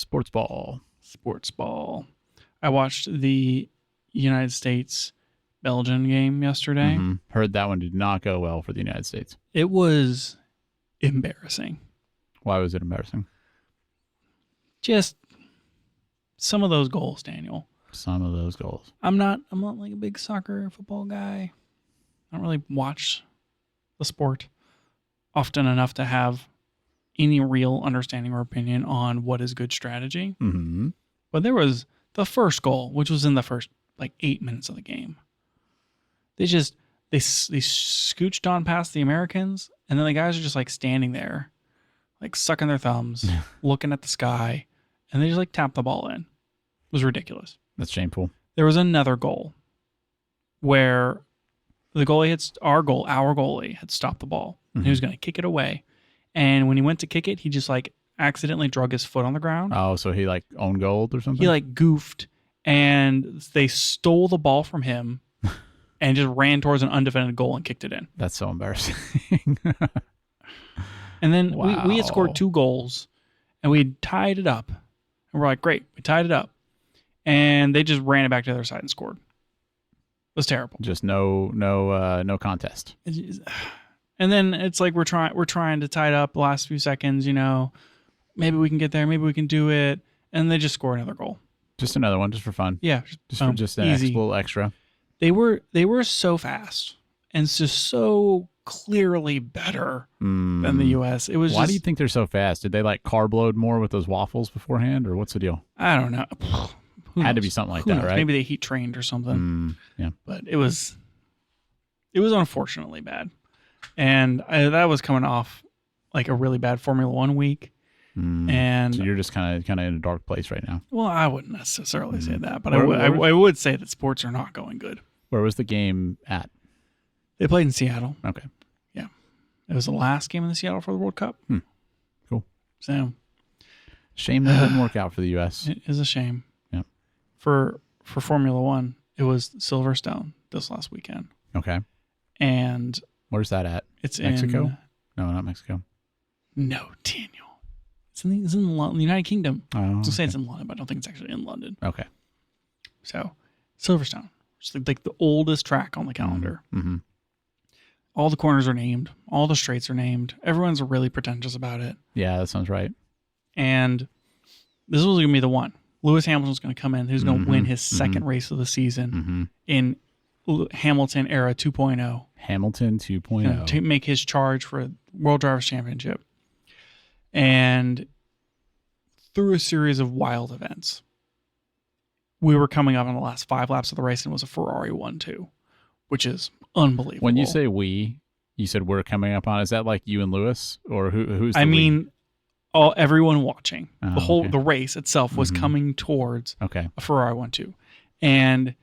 Sports ball. Sports ball. I watched the United States-Belgian game yesterday. Mm-hmm. Heard that one did not go well for the United States. It was embarrassing. Why was it embarrassing? Just some of those goals, Daniel. Some of those goals. I'm not like a big soccer football guy. I don't really watch the sport often enough to have any real understanding or opinion on what is good strategy. Mm-hmm. But there was the first goal, which was in the first like 8 minutes of the game. They scooched on past the Americans, and then the guys are just like standing there, like sucking their thumbs, looking at the sky, and they just like tap the ball in. It was ridiculous. That's shameful. There was another goal where the goalie our goalie had stopped the ball. Mm-hmm. And he was going to kick it away. And when he went to kick it, he just like accidentally drug his foot on the ground. Oh, so he like owned goal or something? He like goofed, and they stole the ball from him and just ran towards an undefended goal and kicked it in. That's so embarrassing. And then we had scored 2 goals, and we tied it up. And we're like, great, we tied it up. And they just ran it back to the other side and scored. It was terrible. Just no contest. And then it's like we're trying to tie it up the last few seconds, you know. Maybe we can get there, maybe we can do it. And they just score another goal. Just another one, just for fun. Yeah. Just for just an little extra. They were so fast and just so clearly better than the US. It was Why do you think they're so fast? Did they like carb load more with those waffles beforehand, or what's the deal? I don't know. Had to be something like that, right? Maybe they heat trained or something. Yeah. But it was unfortunately bad. And that was coming off like a really bad Formula One week. And so you're just kind of in a dark place right now. Well, I wouldn't necessarily say that, but I would say that sports are not going good. Where was the game at? They played in Seattle. Okay. Yeah. It was the last game in the Seattle for the World Cup. Cool. So shame that didn't work out for the U.S. It is a shame. Yeah. For Formula One, it was Silverstone this last weekend. Okay. And where's that at? It's Mexico? No, not Mexico. No, Daniel. It's in the United Kingdom. Oh, I was going to say it's in London, but I don't think it's actually in London. Okay. So, Silverstone. It's like the oldest track on the calendar. Mm-hmm. All the corners are named. All the straights are named. Everyone's really pretentious about it. Yeah, that sounds right. And this was going to be the one. Lewis Hamilton's going to come in. Who's going to win his second race of the season in Hamilton era 2.0. Hamilton 2.0. To make his charge for a World Drivers' Championship. And through a series of wild events, we were coming up on the last 5 laps of the race, and it was a Ferrari 1-2, which is unbelievable. When you say we, you said we're coming up on. Is that like you and Lewis, or who's? The mean, everyone watching the race itself was coming towards a Ferrari 1-2, and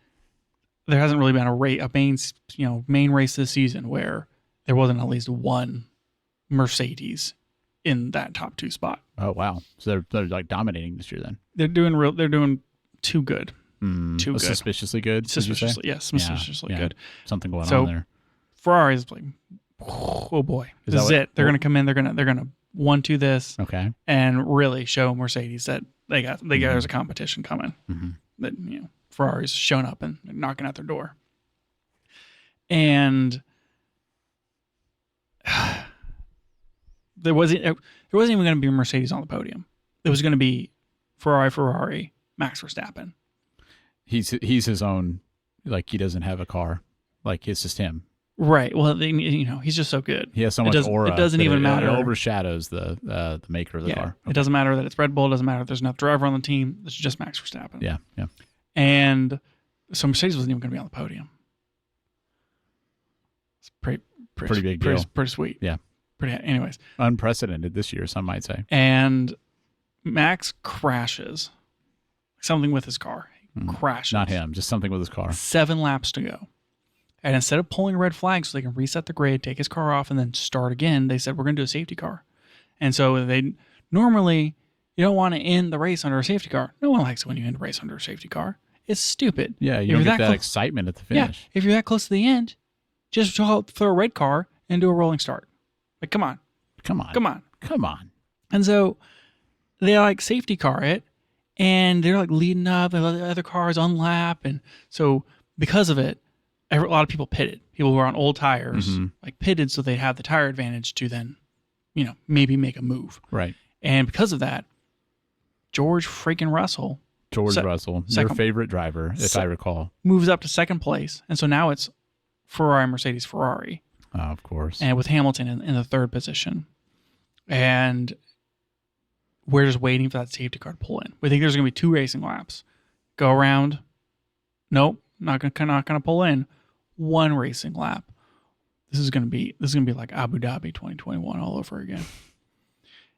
there hasn't really been a main race this season where there wasn't at least one Mercedes in that top 2 spot. Oh wow! So they're like dominating this year then. They're doing too good. Too good. Suspiciously good. Suspiciously, yes, suspiciously good. Something going on there. Ferrari's like, oh boy, this is it. They're going to come in. They're going to 1-2 this. Okay. And really show Mercedes that there's a competition coming. That Ferrari's showing up and knocking at their door. And there wasn't even going to be a Mercedes on the podium. There was going to be Ferrari, Max Verstappen. He's his own, like he doesn't have a car. Like it's just him. Right. Well, he's just so good. He has so much aura. It doesn't even matter. It overshadows the maker of the car. Okay. It doesn't matter that it's Red Bull. It doesn't matter if there's another driver on the team. It's just Max Verstappen. Yeah. And so Mercedes wasn't even going to be on the podium. It's pretty big deal. Pretty sweet. Yeah. Anyways. Unprecedented this year, some might say. And Max crashes. Something with his car. Crashes. Not him, just something with his car. 7 laps to go. And instead of pulling a red flag so they can reset the grid, take his car off, and then start again, they said, we're going to do a safety car. And so normally, you don't want to end the race under a safety car. No one likes it when you end a race under a safety car. It's stupid. Yeah, you don't get that excitement at the finish. Yeah, if you're that close to the end, just throw a red car and do a rolling start. Like, come on. And so they safety car it, And they're like leading up, and the other cars unlap. And so because of it, a lot of people pitted. People who are on old tires, like pitted so they'd have the tire advantage to then, maybe make a move. Right. And because of that, George Russell, your favorite driver, if I recall, moves up to second place. And so now it's Mercedes, Ferrari. Of course. And with Hamilton in the third position. And we're just waiting for that safety car to pull in. We think there's going to be 2 racing laps. Go around. Nope, not going to pull in. 1 racing lap. This is going to be like Abu Dhabi 2021 all over again.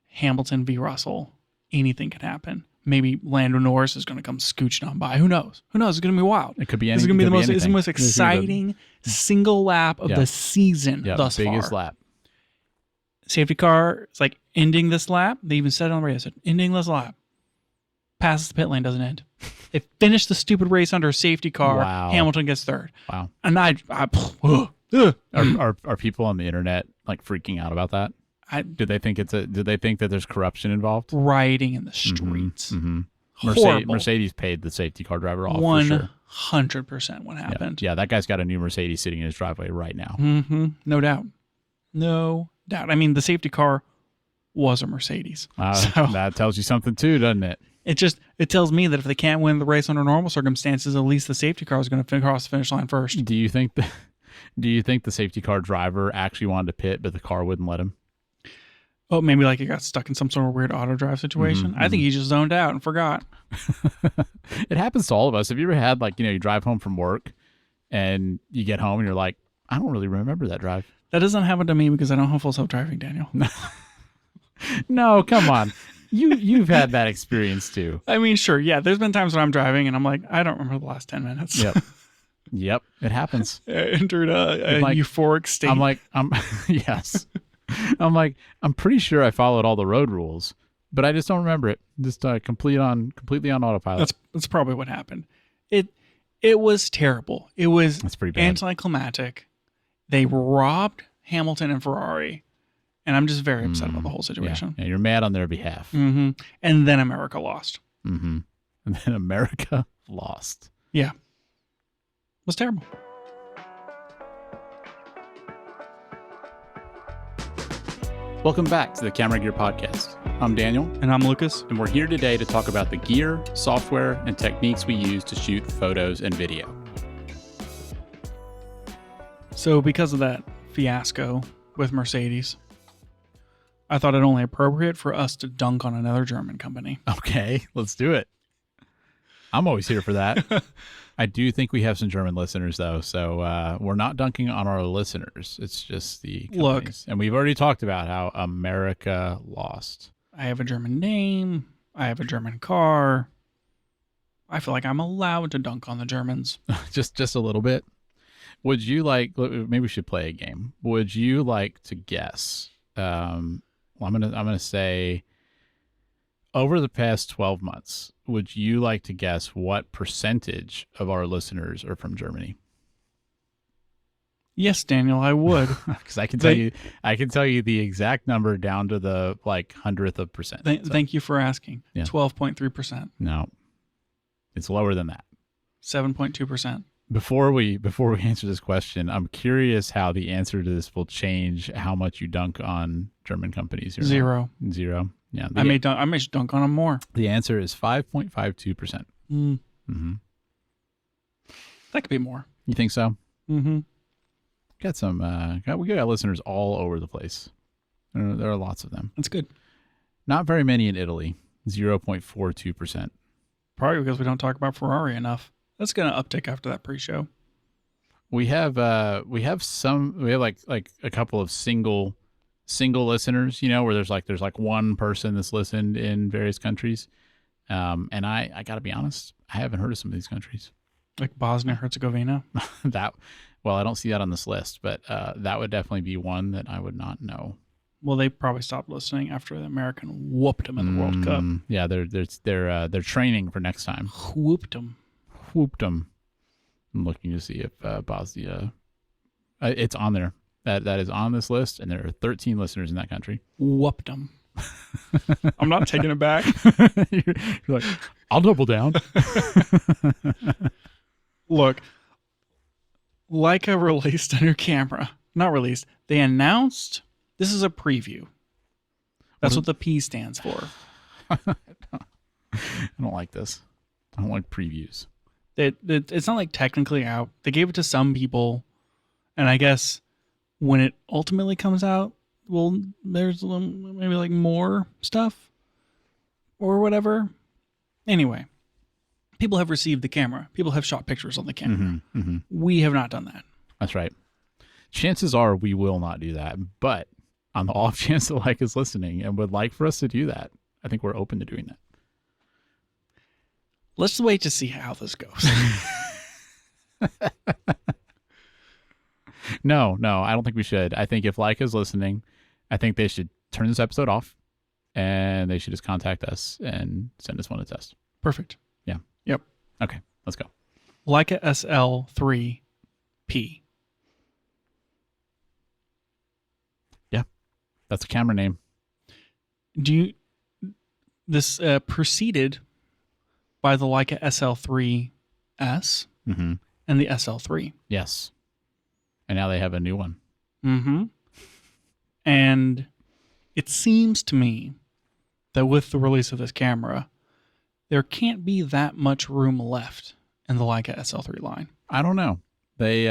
Hamilton v. Russell. Anything can happen. Maybe Lando Norris is going to come scooching on by. Who knows? It's going to be wild. It could be anything. This is going to be the most exciting single lap of the season thus far. Biggest lap. Safety car is like ending this lap. They even said it on the radio. Said ending this lap. Passes the pit lane, doesn't end. They finished the stupid race under a safety car. Wow. Hamilton gets third. Wow. And are people on the internet like freaking out about that? Do they think that there's corruption involved? Rioting in the streets. Mercedes paid the safety car driver off. 100% what happened. Yeah, that guy's got a new Mercedes sitting in his driveway right now. No doubt. I mean, the safety car was a Mercedes. So that tells you something too, doesn't it? It tells me that if they can't win the race under normal circumstances, at least the safety car is going to cross the finish line first. Do you think the safety car driver actually wanted to pit, but the car wouldn't let him? Oh, maybe like he got stuck in some sort of weird auto drive situation. I think he just zoned out and forgot. It happens to all of us. Have you ever had you drive home from work and you get home and you're like, I don't really remember that drive. That doesn't happen to me because I don't have full self-driving, Daniel. No, come on. You've had that experience too. I mean, sure. Yeah. There's been times when I'm driving and I'm like, I don't remember the last 10 minutes. Yep. It happens. I entered a euphoric state. Yes. I'm pretty sure I followed all the road rules, but I just don't remember it. Just completely on autopilot. That's probably what happened. It was terrible. That's pretty bad. Anticlimactic. They robbed Hamilton and Ferrari, and I'm just very upset about the whole situation. Yeah, you're mad on their behalf. And then America lost. And then America lost. Yeah. It was terrible. Welcome back to the Camera Gear Podcast. I'm Daniel. And I'm Lucas. And we're here today to talk about the gear, software, and techniques we use to shoot photos and video. So because of that fiasco with Mercedes, I thought it only appropriate for us to dunk on another German company. Okay, let's do it. I'm always here for that. I do think we have some German listeners, though, so we're not dunking on our listeners. It's just the companies. Look. And we've already talked about how America lost. I have a German name. I have a German car. I feel like I'm allowed to dunk on the Germans. just a little bit. Would you maybe we should play a game. Would you like to guess? I'm gonna say over the past 12 months, would you like to guess what percentage of our listeners are from Germany? Yes, Daniel, I would. Because I can tell you the exact number down to the hundredth of percent. Thank you for asking. Yeah. 12.3%. No. It's lower than that. 7.2%. Before we answer this question, I'm curious how the answer to this will change how much you dunk on German companies. Zero. Yeah. I may dunk on them more. The answer is 5.52%. That could be more. You think so? Mm-hmm. Got some. We got listeners all over the place. There are lots of them. That's good. Not very many in Italy. 0.42%. Probably because we don't talk about Ferrari enough. That's going to uptick after that pre-show. We have like a couple of single listeners, where there's one person that's listened in various countries. And I got to be honest, I haven't heard of some of these countries. Like Bosnia Herzegovina. I don't see that on this list, but that would definitely be one that I would not know. Well, they probably stopped listening after the American whooped them in the World Cup. Yeah, they're training for next time. Whooped them. I'm looking to see if Bosnia, it's on there. That is on this list, and there are 13 listeners in that country. Whooped them. I'm not taking it back. You're like, I'll double down. Look, Leica released a new camera. Not released. They announced this is a preview. That's what the P stands for. I don't like this. I don't like previews. It's not like technically out. They gave it to some people, and I guess when it ultimately comes out, well, there's maybe like more stuff or whatever. Anyway, people have received the camera. People have shot pictures on the camera. We have not done that. That's right. Chances are we will not do that, but on the off chance that Leica's listening and would like for us to do that, I think we're open to doing that. Let's wait to see how this goes. No, I don't think we should. I think if Leica's listening, I think they should turn this episode off and they should just contact us and send us one to test. Perfect. Yeah. Yep. Okay, let's go. Leica SL3-P. Yeah, that's a camera name. This preceded by the Leica SL3S and the SL3. Yes. And now they have a new one. And it seems to me that with the release of this camera, there can't be that much room left in the Leica SL3 line. I don't know. They,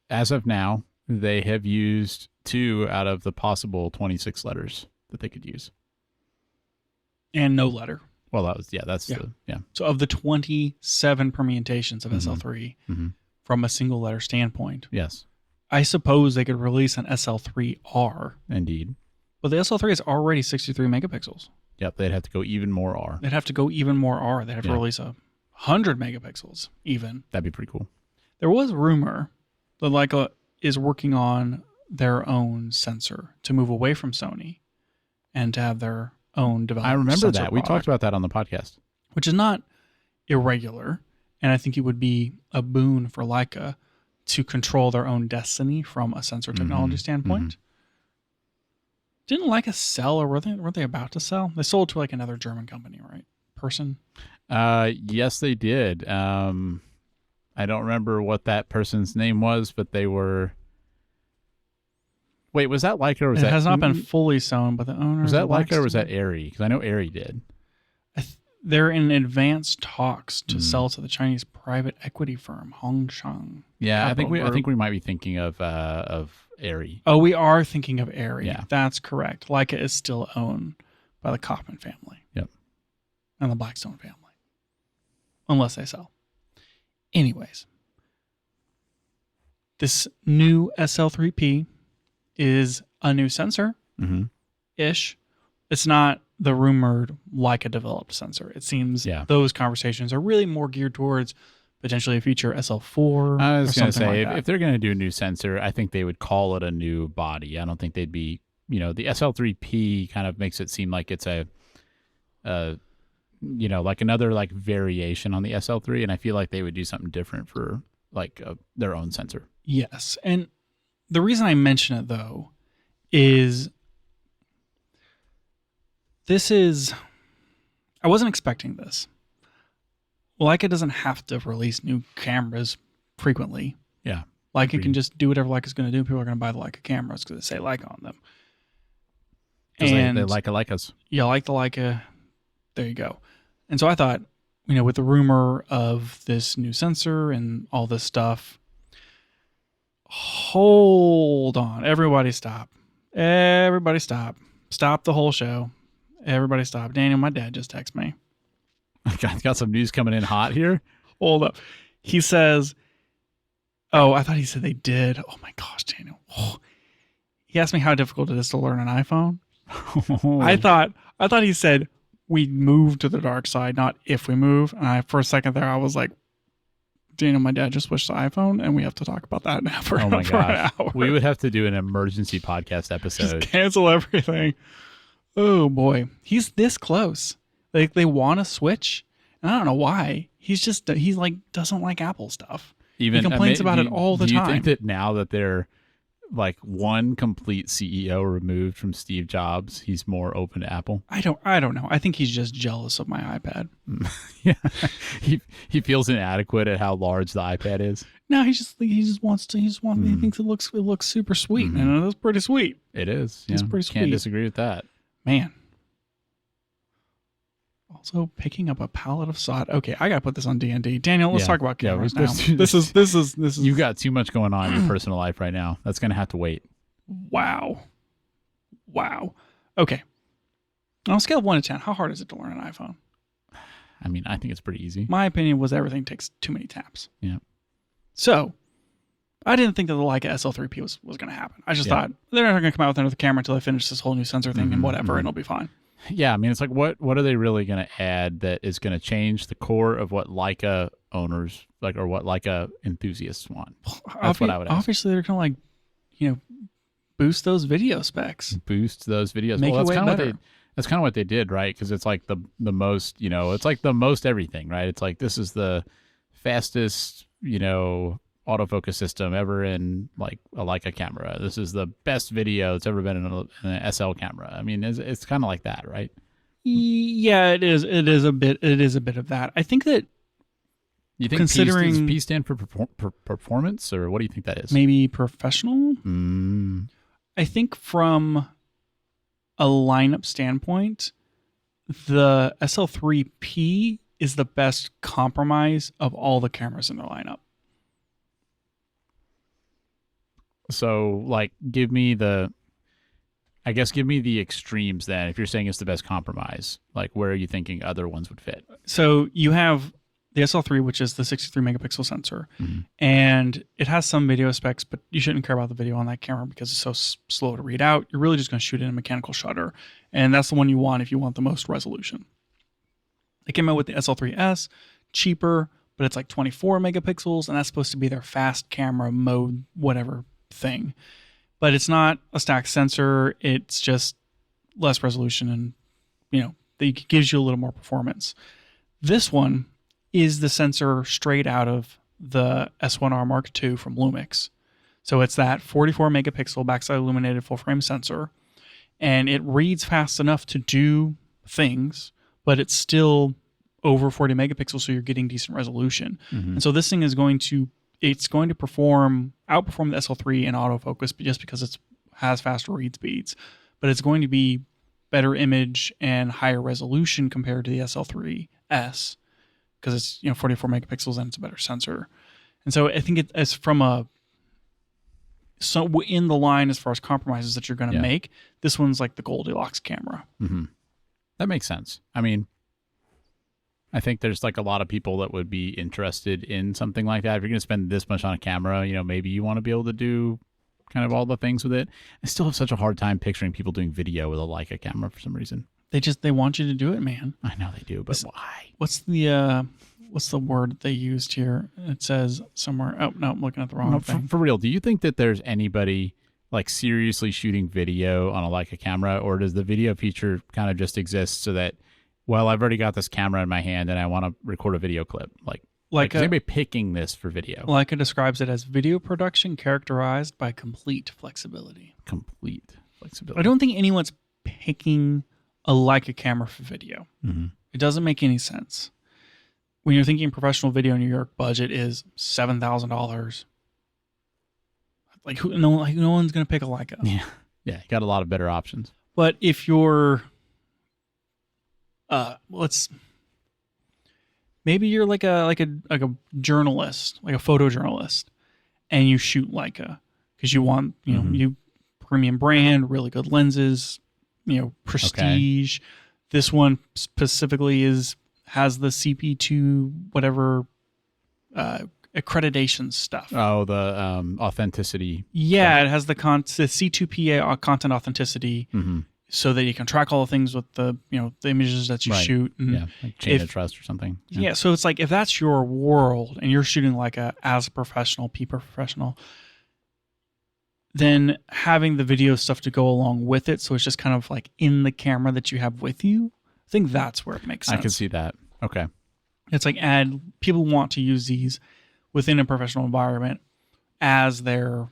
as of now, they have used 2 out of the possible 26 letters that they could use. And no letter. Well, that's. So of the 27 permutations of SL3 from a single letter standpoint. Yes. I suppose they could release an SL3R. Indeed. But the SL3 is already 63 megapixels. Yep, they'd have to go even more R. They'd have to go even more R. They'd have to release 100 megapixels even. That'd be pretty cool. There was rumor that Leica is working on their own sensor to move away from Sony and to have their own developed. I remember that. Product, we talked about that on the podcast. Which is not irregular. And I think it would be a boon for Leica to control their own destiny from a sensor technology standpoint. Didn't Leica sell, or were they about to sell? They sold to like another German company, right? Yes, they did. I don't remember what that person's name was, but they were. Wait, was that Leica or was that? It has not been fully sewn, but the owner was that Leica or was that Airy? Because I know Airy did. They're in advanced talks to sell to the Chinese private equity firm Hongshang. Yeah, I think we might be thinking of Airy. Oh, we are thinking of Airy. Yeah. That's correct. Leica is still owned by the Kaufman family. Yep. And the Blackstone family. Unless they sell. Anyways. This new SL3P is a new sensor. Ish. It's not the rumored Leica developed sensor. It seems those conversations are really more geared towards potentially a future SL4. I was going to say, if they're going to do a new sensor, I think they would call it a new body. I don't think they'd be, the SL3P kind of makes it seem like it's like another like variation on the SL3. And I feel like they would do something different for like their own sensor. Yes. And the reason I mention it though is I wasn't expecting this. Leica doesn't have to release new cameras frequently. Yeah. Leica can just do whatever Leica's going to do. People are going to buy the Leica cameras because they say Leica on them. And they like Leicas. Yeah, like the Leica. There you go. And so I thought, with the rumor of this new sensor and all this stuff, hold on. Everybody stop. Everybody stop. Stop the whole show. Everybody stop. Daniel, my dad just texted me. Got some news coming in hot here. Hold up. He says, I thought he said they did. Oh my gosh, Daniel. Oh. He asked me how difficult it is to learn an iPhone. I thought he said we move to the dark side, not if we move. And for a second there, I was like, Daniel, my dad just switched to iPhone, and we have to talk about that now for an hour. We would have to do an emergency podcast episode. Just cancel everything. Oh boy, he's this close. Like they want to switch, and I don't know why. He's like doesn't like Apple stuff. He complains about it all the time. Do you think that now that they're like one complete CEO removed from Steve Jobs, he's more open to Apple? I don't know. I think he's just jealous of my iPad. Yeah, he feels inadequate at how large the iPad is. No, he just wants he thinks it looks super sweet, and it's pretty sweet. It is. It's pretty sweet. Can't disagree with that. Man. Also picking up a pallet of sod. Okay, I gotta put this on D&D. Daniel, let's talk about cameras now. This is. You've got too much going on in your personal life right now. That's gonna have to wait. Wow. Okay. On a scale of 1 to 10, how hard is it to learn an iPhone? I mean, I think it's pretty easy. My opinion was everything takes too many taps. Yeah. So, I didn't think that the Leica SL3-P was going to happen. I just thought they're not going to come out with another camera until they finish this whole new sensor thing and whatever, and it'll be fine. Yeah, I mean, it's like, what are they really going to add that is going to change the core of what Leica owners like, or what Leica enthusiasts want? That's what I would ask. Obviously, they're going to boost those video specs. Boost those videos. Make well, that's kind of what they did, right? Because it's like the most, it's like the most everything, right? It's like, this is the fastest, autofocus system ever in like a Leica camera. This is the best video that's ever been in an SL camera. I mean, it's kind of like that, right? Yeah, it is. It is a bit of that. I think that you think considering does P stand for performance, or what do you think that is? Maybe professional. I think from a lineup standpoint, the SL3P is the best compromise of all the cameras in the lineup. So, like, give me the extremes then. If you're saying it's the best compromise, like, where are you thinking other ones would fit? So you have the SL3, which is the 63 megapixel sensor, and it has some video specs, but you shouldn't care about the video on that camera because it's so slow to read out. You're really just going to shoot in a mechanical shutter, and that's the one you want if you want the most resolution. They came out with the SL3S, cheaper, but it's like 24 megapixels, and that's supposed to be their fast camera mode, whatever thing. But it's not a stacked sensor. It's just less resolution, and it gives you a little more performance. This one is the sensor straight out of the S1R Mark II from Lumix. So it's that 44 megapixel backside illuminated full frame sensor, and it reads fast enough to do things, but it's still over 40 megapixels, so you're getting decent resolution. And so this thing is going to outperform the SL3 in autofocus just because it has faster read speeds, but it's going to be better image and higher resolution compared to the SL3S because it's 44 megapixels and it's a better sensor. And so I think it's from in the line as far as compromises that you're going to make, this one's like the Goldilocks camera. That makes sense. I mean, I think there's like a lot of people that would be interested in something like that. If you're going to spend this much on a camera, maybe you want to be able to do kind of all the things with it. I still have such a hard time picturing people doing video with a Leica camera for some reason. They want you to do it, man. I know they do, but why? What's the word they used here? It says somewhere. Oh no, I'm looking at the wrong thing. For real, do you think that there's anybody like seriously shooting video on a Leica camera, or does the video feature kind of just exist so that, well, I've already got this camera in my hand and I want to record a video clip? Like is anybody picking this for video? Leica describes it as video production characterized by complete flexibility. Complete flexibility. I don't think anyone's picking a Leica camera for video. It doesn't make any sense. When you're thinking professional video and your budget is $7,000, no one's going to pick a Leica. Yeah, you got a lot of better options. But if you're maybe you're like a journalist, like a photojournalist, and you shoot Leica because you want you premium brand, really good lenses, prestige. Okay. This one specifically has the CP2 whatever accreditation stuff. Oh, the authenticity. Yeah, it has the C2PA content authenticity. So that you can track all the things with the the images that you shoot. And like chain of trust or something. Yeah, so it's like if that's your world and you're shooting like as a professional, P professional, then having the video stuff to go along with it, so it's just kind of like in the camera that you have with you. I think that's where it makes sense. I can see that. Okay. It's like people want to use these within a professional environment as their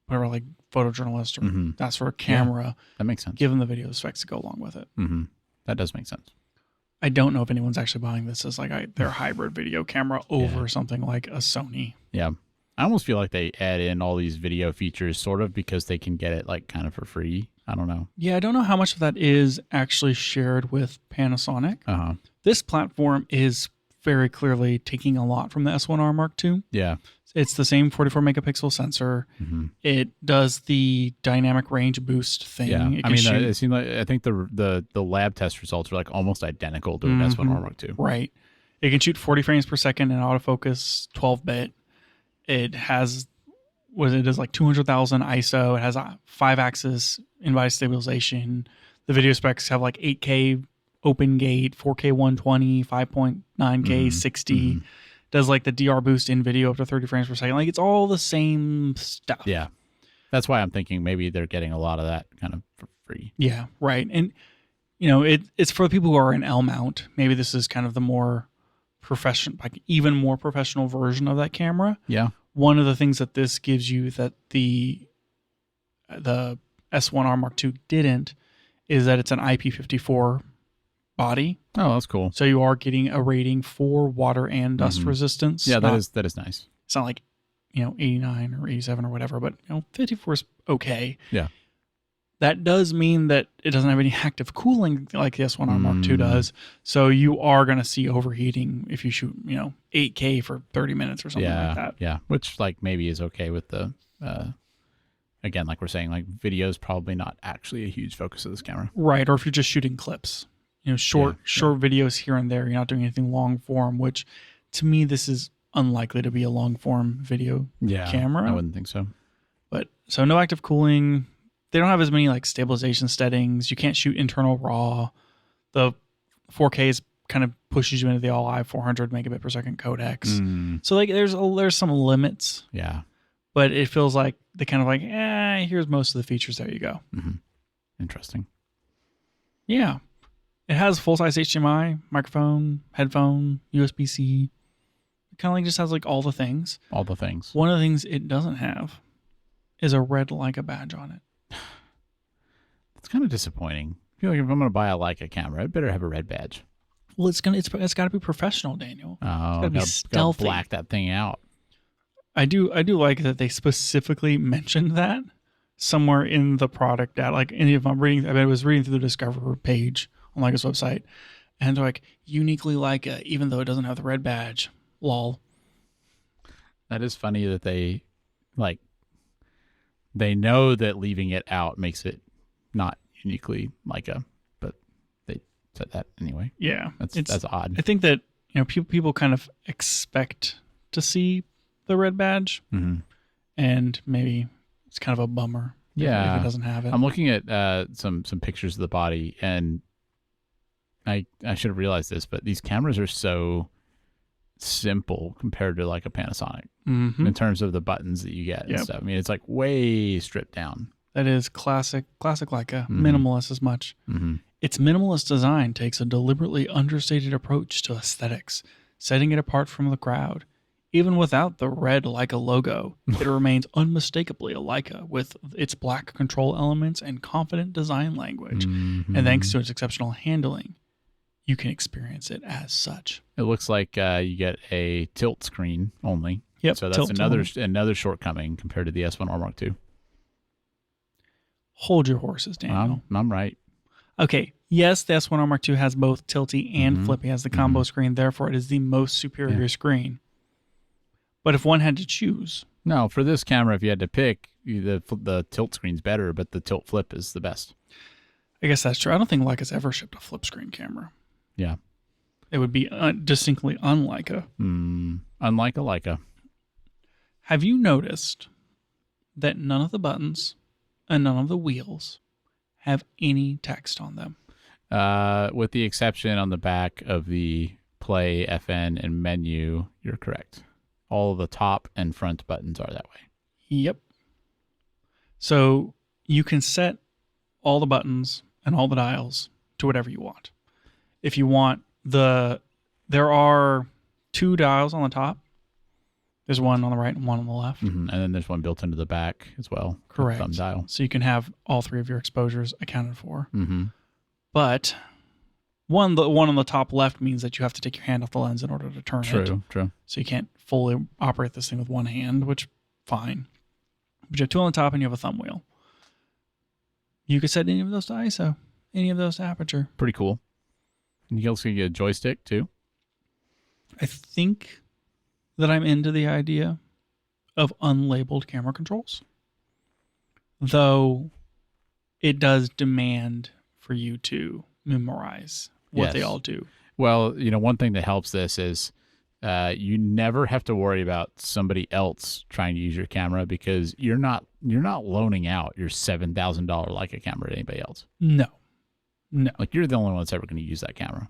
whatever, like photojournalist or that sort of camera. Yeah, that makes sense. Give them the video specs to go along with it. That does make sense. I don't know if anyone's actually buying this as like their hybrid video camera over something like a Sony. Yeah. I almost feel like they add in all these video features sort of because they can get it like kind of for free. I don't know. Yeah, I don't know how much of that is actually shared with Panasonic. This platform is very clearly taking a lot from the S1R Mark II. Yeah. It's the same 44 megapixel sensor. It does the dynamic range boost thing. Yeah, I mean, it seemed like I think the lab test results are like almost identical to an S1R Mark II. Right. It can shoot 40 frames per second in autofocus, 12-bit. It has it does like 200,000 ISO. It has a 5-axis in-body stabilization. The video specs have like 8K open gate, 4K 120, 5.9K 60. Does like the DR boost in video up to 30 frames per second. Like it's all the same stuff. Yeah. That's why I'm thinking maybe they're getting a lot of that kind of for free. Yeah, right. And you know, it's for the people who are in L mount. Maybe this is kind of the more professional, like even more professional version of that camera. Yeah. One of the things that this gives you that the S1R Mark II didn't is that it's an IP54 body. Oh, that's cool. So you are getting a rating for water and dust resistance. Yeah, that is nice. It's not like, 89 or 87 or whatever, but 54 is okay. Yeah. That does mean that it doesn't have any active cooling like the S1R Mark II does. So you are going to see overheating if you shoot, 8K for 30 minutes or something like that. Yeah, which like maybe is okay with the again, like we're saying, like video is probably not actually a huge focus of this camera. Right, or if you're just shooting clips. Short videos here and there. You're not doing anything long form, which to me, this is unlikely to be a long form video camera. I wouldn't think so. But so no active cooling. They don't have as many like stabilization settings. You can't shoot internal RAW. The 4K is kind of pushes you into the all-I 400 megabit per second codecs. So like there's some limits. Yeah. But it feels like they kind of like, here's most of the features. There you go. Interesting. Yeah. It has full-size HDMI, microphone, headphone, USB-C. It kind of like just has like all the things. All the things. One of the things it doesn't have is a red Leica badge on it. It's kind of disappointing. I feel like if I'm going to buy a Leica camera, it better have a red badge. Well, it's got to be professional, Daniel. Oh, it's got to be stealthy. Gotta black that thing out. I do like that they specifically mentioned that somewhere in the product data. Like, if I was reading through the Discover page on Leica's website, and they're like, uniquely Leica, even though it doesn't have the red badge. Lol. That is funny that they know that leaving it out makes it not uniquely Leica, but they said that anyway. Yeah, that's odd. I think that people kind of expect to see the red badge, and maybe it's kind of a bummer. If it doesn't have it. I'm looking at some pictures of the body, and I should have realized this, but these cameras are so simple compared to like a Panasonic in terms of the buttons that you get and stuff. I mean, it's like way stripped down. That is classic Leica, minimalist as much. Its minimalist design takes a deliberately understated approach to aesthetics, setting it apart from the crowd. Even without the red Leica logo, it remains unmistakably a Leica with its black control elements and confident design language. And thanks to its exceptional handling, you can experience it as such. It looks like you get a tilt screen only. Yep. So that's another shortcoming compared to the S1R Mark II. Hold your horses, Daniel. I'm right. Okay. Yes, the S1R Mark II has both tilty and flippy. It has the combo screen. Therefore, it is the most superior screen. But if one had to choose. No, for this camera, if you had to pick, the tilt screen's better, but the tilt flip is the best. I guess that's true. I don't think Leica's ever shipped a flip screen camera. Yeah. It would be distinctly unlike a. Unlike a Leica. Have you noticed that none of the buttons and none of the wheels have any text on them? With the exception on the back of the play, FN, and menu, you're correct. All of the top and front buttons are that way. Yep. So you can set all the buttons and all the dials to whatever you want. If you want there are 2 dials on the top There's one on the right and one on the left. And then there's one built into the back as well. Correct. Thumb dial. So you can have all 3 of your exposures accounted for. But the one on the top left means that you have to take your hand off the lens in order to turn it. True. So you can't fully operate this thing with one hand, which fine. But you have 2 on the top and you have a thumb wheel. You could set any of those to ISO, any of those to aperture. Pretty cool. And you also get a joystick too. I think that I'm into the idea of unlabeled camera controls, though it does demand for you to memorize what they all do. Well, one thing that helps this is you never have to worry about somebody else trying to use your camera, because you're not loaning out your $7,000 Leica camera to anybody else. No. Like, you're the only one that's ever going to use that camera.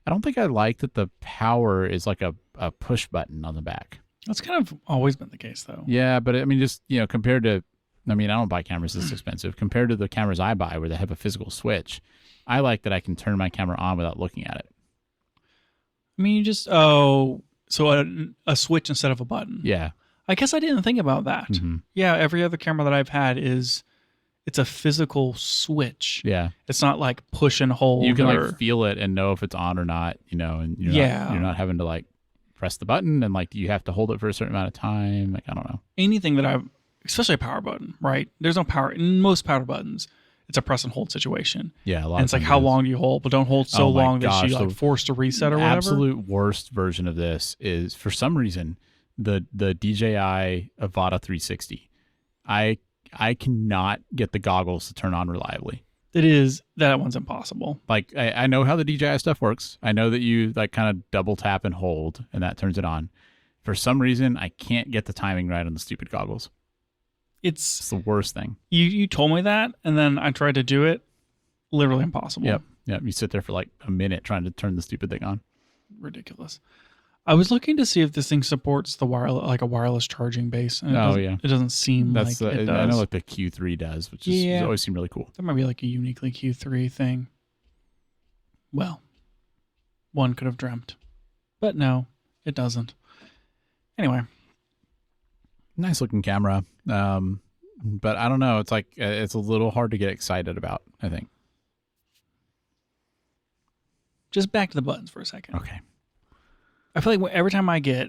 I don't think I like that the power is like a push button on the back. That's kind of always been the case, though. Yeah, but I mean, just, compared to, I don't buy cameras this expensive. Compared to the cameras I buy where they have a physical switch, I like that I can turn my camera on without looking at it. I mean, you just, so a switch instead of a button. Yeah. I guess I didn't think about that. Yeah, every other camera that I've had it's a physical switch. Yeah. It's not like push and hold. You can like feel it and know if it's on or not, and you're not having to like press the button and like you have to hold it for a certain amount of time. Like, I don't know. Anything that especially a power button, right? There's no power in most power buttons. It's a press and hold situation. Yeah, a lot. And it's like, how long do you hold? But don't hold so long that you're like forced to reset or whatever. The absolute worst version of this is, for some reason, the DJI Avata 360. I cannot get the goggles to turn on reliably. That one's impossible. Like, I know how the DJI stuff works. I know that you like kind of double tap and hold and that turns it on. For some reason, I can't get the timing right on the stupid goggles. It's the worst thing. You told me that, and then I tried to do it. Literally impossible. Yep. You sit there for like a minute trying to turn the stupid thing on. Ridiculous. I was looking to see if this thing supports the wireless charging base. And it doesn't seem like it does. I know like the Q3 does, which is always seemed really cool. That might be like a uniquely Q3 thing. Well, one could have dreamt. But no, it doesn't. Anyway. Nice looking camera. But I don't know. It's like, it's a little hard to get excited about, I think. Just back to the buttons for a second. Okay. I feel like every time I get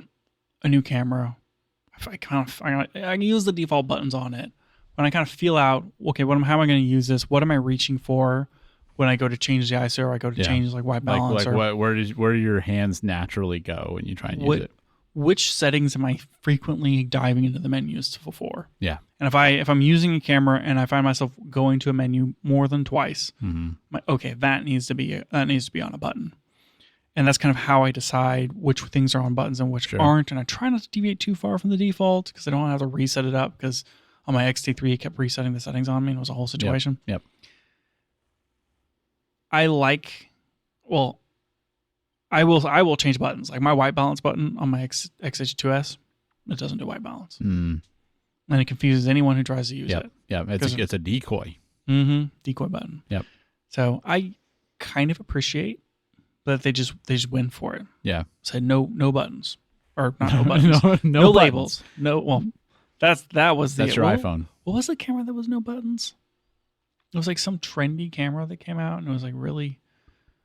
a new camera, I can use the default buttons on it. When I kind of feel out, okay, how am I going to use this? What am I reaching for when I go to change the ISO or I go to change like white balance? Where do your hands naturally go when you try and use it? Which settings am I frequently diving into the menus for? Yeah. And if I'm using a camera and I find myself going to a menu more than twice, that needs to be on a button. And that's kind of how I decide which things are on buttons and which aren't. And I try not to deviate too far from the default because I don't have to reset it up, because on my X-T3 it kept resetting the settings on me and it was a whole situation. Yep. I will change buttons. Like my white balance button on my XH2S, it doesn't do white balance. And it confuses anyone who tries to use it. Yeah, it's a decoy. Decoy button. Yep. So I kind of appreciate that they just win for it. Yeah. Said no buttons. Or not no buttons. no labels. No, well, that's your iPhone. What was the camera that was no buttons? It was like some trendy camera that came out and it was like really...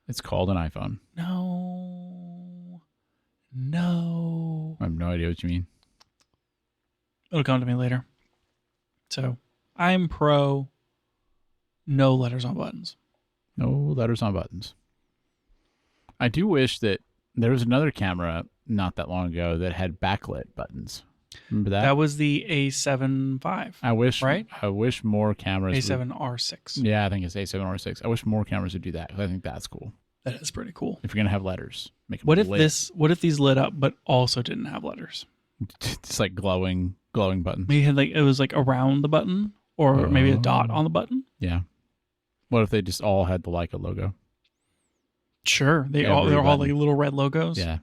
It's called an iPhone. No. I have no idea what you mean. It'll come to me later. So I'm pro no letters on buttons. No letters on buttons. I do wish that there was another camera not that long ago that had backlit buttons. Remember that? That was the A7 V. I wish more cameras. A7R6. Yeah, I think it's A7R6. I wish more cameras would do that, because I think that's cool. That is pretty cool. If you're gonna have letters, make them What if these lit up but also didn't have letters? Just like glowing buttons. Maybe it was like around the button, or maybe a dot on the button. Yeah. What if they just all had the Leica logo? Sure, they're all like little red logos. Yeah,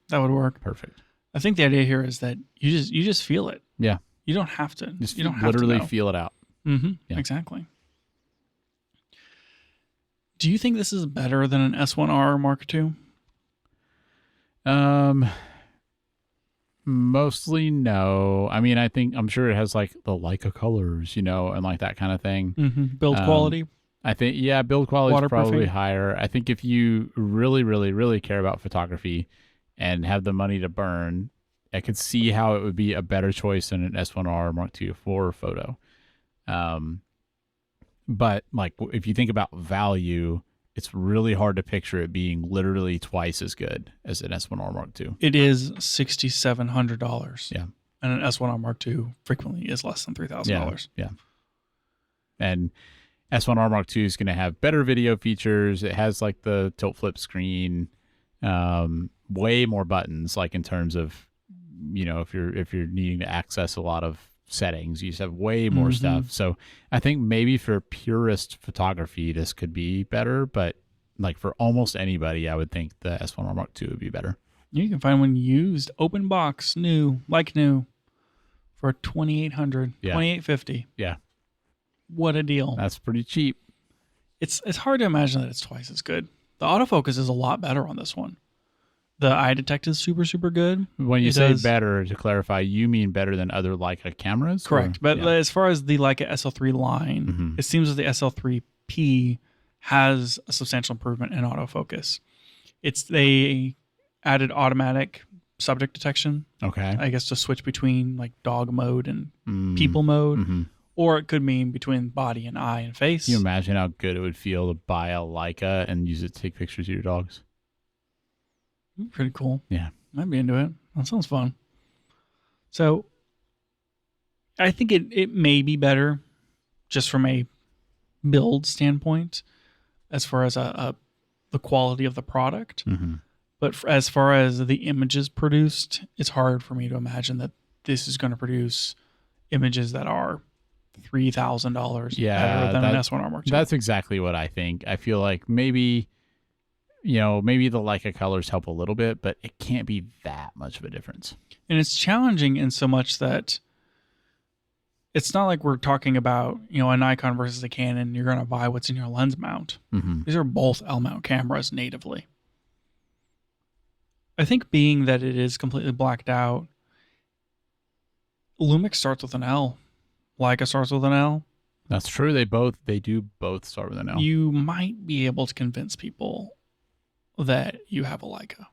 that would work. Perfect. I think the idea here is that you just feel it. Yeah, you don't have to. Just you don't have literally to feel it out. Yeah. Exactly. Do you think this is better than an S1R Mark II? Mostly no. I mean, I'm sure it has like the Leica colors, and like that kind of thing. Build quality. I think, yeah, build quality is probably Waterproofing. higher. I think if you really, really, really care about photography and have the money to burn, I could see how it would be a better choice than an S1R Mark II for photo. But like if you think about value, it's really hard to picture it being literally twice as good as an S1R Mark II. It is $6,700. Yeah. And an S1R Mark II frequently is less than $3,000. Yeah. And S1R Mark II is going to have better video features. It has like the tilt flip screen, way more buttons, like in terms of, if you're needing to access a lot of settings, you just have way more stuff. So I think maybe for purist photography, this could be better, but like for almost anybody, I would think the S1R Mark II would be better. You can find one used, open box, new, for $2,800, $2,850. Yeah. What a deal. That's pretty cheap. It's hard to imagine that it's twice as good. The autofocus is a lot better on this one. The eye detect is super, super good. When you say better, to clarify, you mean better than other Leica cameras? Correct. But as far as the Leica SL3 line, it seems that the SL3-P has a substantial improvement in autofocus. They added automatic subject detection. Okay. I guess to switch between like dog mode and people mode. Or it could mean between body and eye and face. Can you imagine how good it would feel to buy a Leica and use it to take pictures of your dogs? Pretty cool. Yeah. I'd be into it. That sounds fun. So I think it may be better just from a build standpoint as far as the quality of the product. But as far as the images produced, it's hard for me to imagine that this is going to produce images that are $3,000 better than an S1R Mark II. That's exactly what I think. I feel like maybe the Leica colors help a little bit, but it can't be that much of a difference. And it's challenging in so much that it's not like we're talking about, a Nikon versus a Canon. You're going to buy what's in your lens mount. These are both L-mount cameras natively. I think being that it is completely blacked out, Lumix starts with an L. Leica starts with an L. That's true. They do both start with an L. You might be able to convince people that you have a Leica.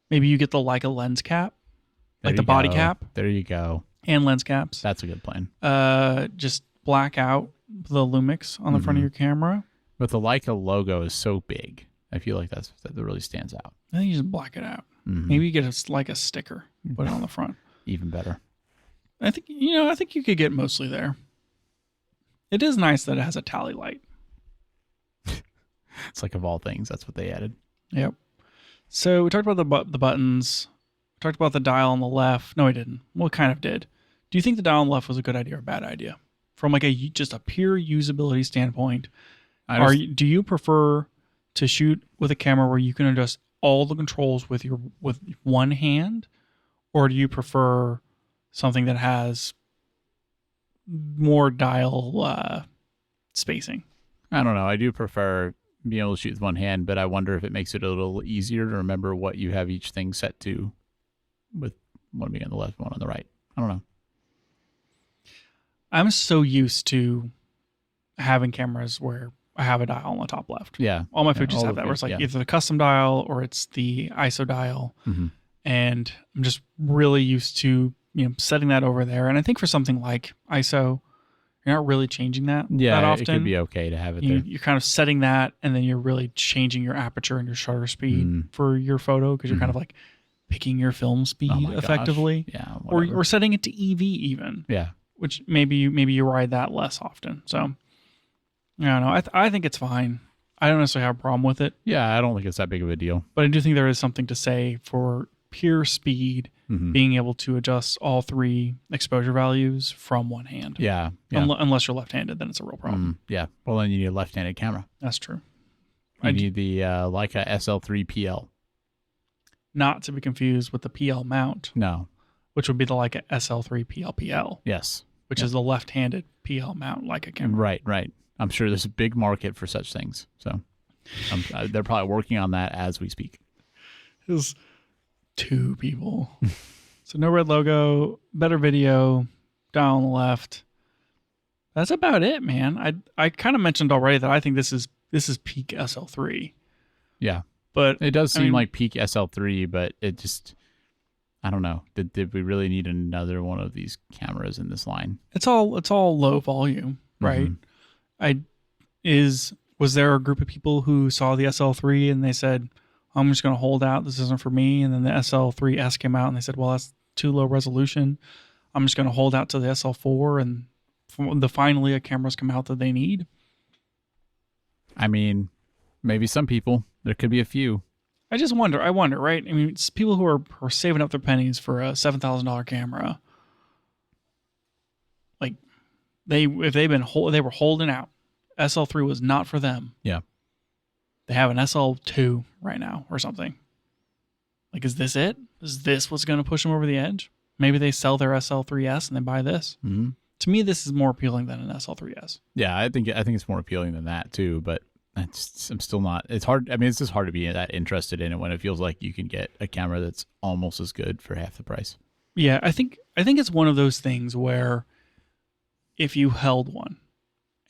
Maybe you get the Leica lens cap, like the body cap. There you go. And lens caps. That's a good plan. Just black out the Lumix on the front of your camera. But the Leica logo is so big. I feel like that really stands out. I think you just black it out. Maybe you get a Leica sticker, put it on the front. Even better. I think you could get mostly there. It is nice that it has a tally light. It's like of all things, that's what they added. Yep. So we talked about the buttons. We talked about the dial on the left. No, we didn't. Well, we kind of did. Do you think the dial on the left was a good idea or a bad idea? From like just a pure usability standpoint, do you prefer to shoot with a camera where you can adjust all the controls with one hand, or do you prefer something that has more dial spacing? I don't know. I do prefer being able to shoot with one hand, but I wonder if it makes it a little easier to remember what you have each thing set to, with one being on the left, one on the right. I don't know. I'm so used to having cameras where I have a dial on the top left. Yeah. All my pictures have that, where it's like either the custom dial or it's the ISO dial. And I'm just really used to setting that over there. And I think for something like ISO, you're not really changing that that often. It could be okay to have it there. You're kind of setting that, and then you're really changing your aperture and your shutter speed for your photo, because you're kind of like picking your film speed effectively. Gosh. Yeah. Or setting it to EV even. Yeah. Which maybe you ride that less often. So I don't know. I think it's fine. I don't necessarily have a problem with it. Yeah, I don't think it's that big of a deal. But I do think there is something to say for pure speed, being able to adjust all three exposure values from one hand. Yeah. Unless you're left-handed, then it's a real problem. Yeah. Well, then you need a left-handed camera. That's true. You need the Leica SL3 PL. Not to be confused with the PL mount. No. Which would be the Leica SL3 PL. Yes. Which is the left-handed PL mount Leica camera. Right. I'm sure there's a big market for such things. So they're probably working on that as we speak. 2 people. So no red logo, better video, down on the left. That's about it, man. I kind of mentioned already that I think this is peak SL3. Yeah. But it does seem like peak SL3, but it just, I don't know. Did we really need another one of these cameras in this line? It's all low volume, right? Was there a group of people who saw the SL3 and they said, I'm just going to hold out, this isn't for me, and then the SL3S came out and they said, well, that's too low resolution, I'm just going to hold out to the SL4, and finally a camera's come out that they need? I mean, maybe some people. There could be a few. I wonder, right? I mean, it's people who are saving up their pennies for a $7,000 camera. Like, they were holding out. SL3 was not for them. Yeah. They have an SL2 right now or something. Like, is this it? Is this what's going to push them over the edge? Maybe they sell their SL3S and they buy this. Mm-hmm. To me, this is more appealing than an SL3S. Yeah, I think it's more appealing than that too, but I'm still not. It's hard. I mean, it's just hard to be that interested in it when it feels like you can get a camera that's almost as good for half the price. Yeah, I think it's one of those things where if you held one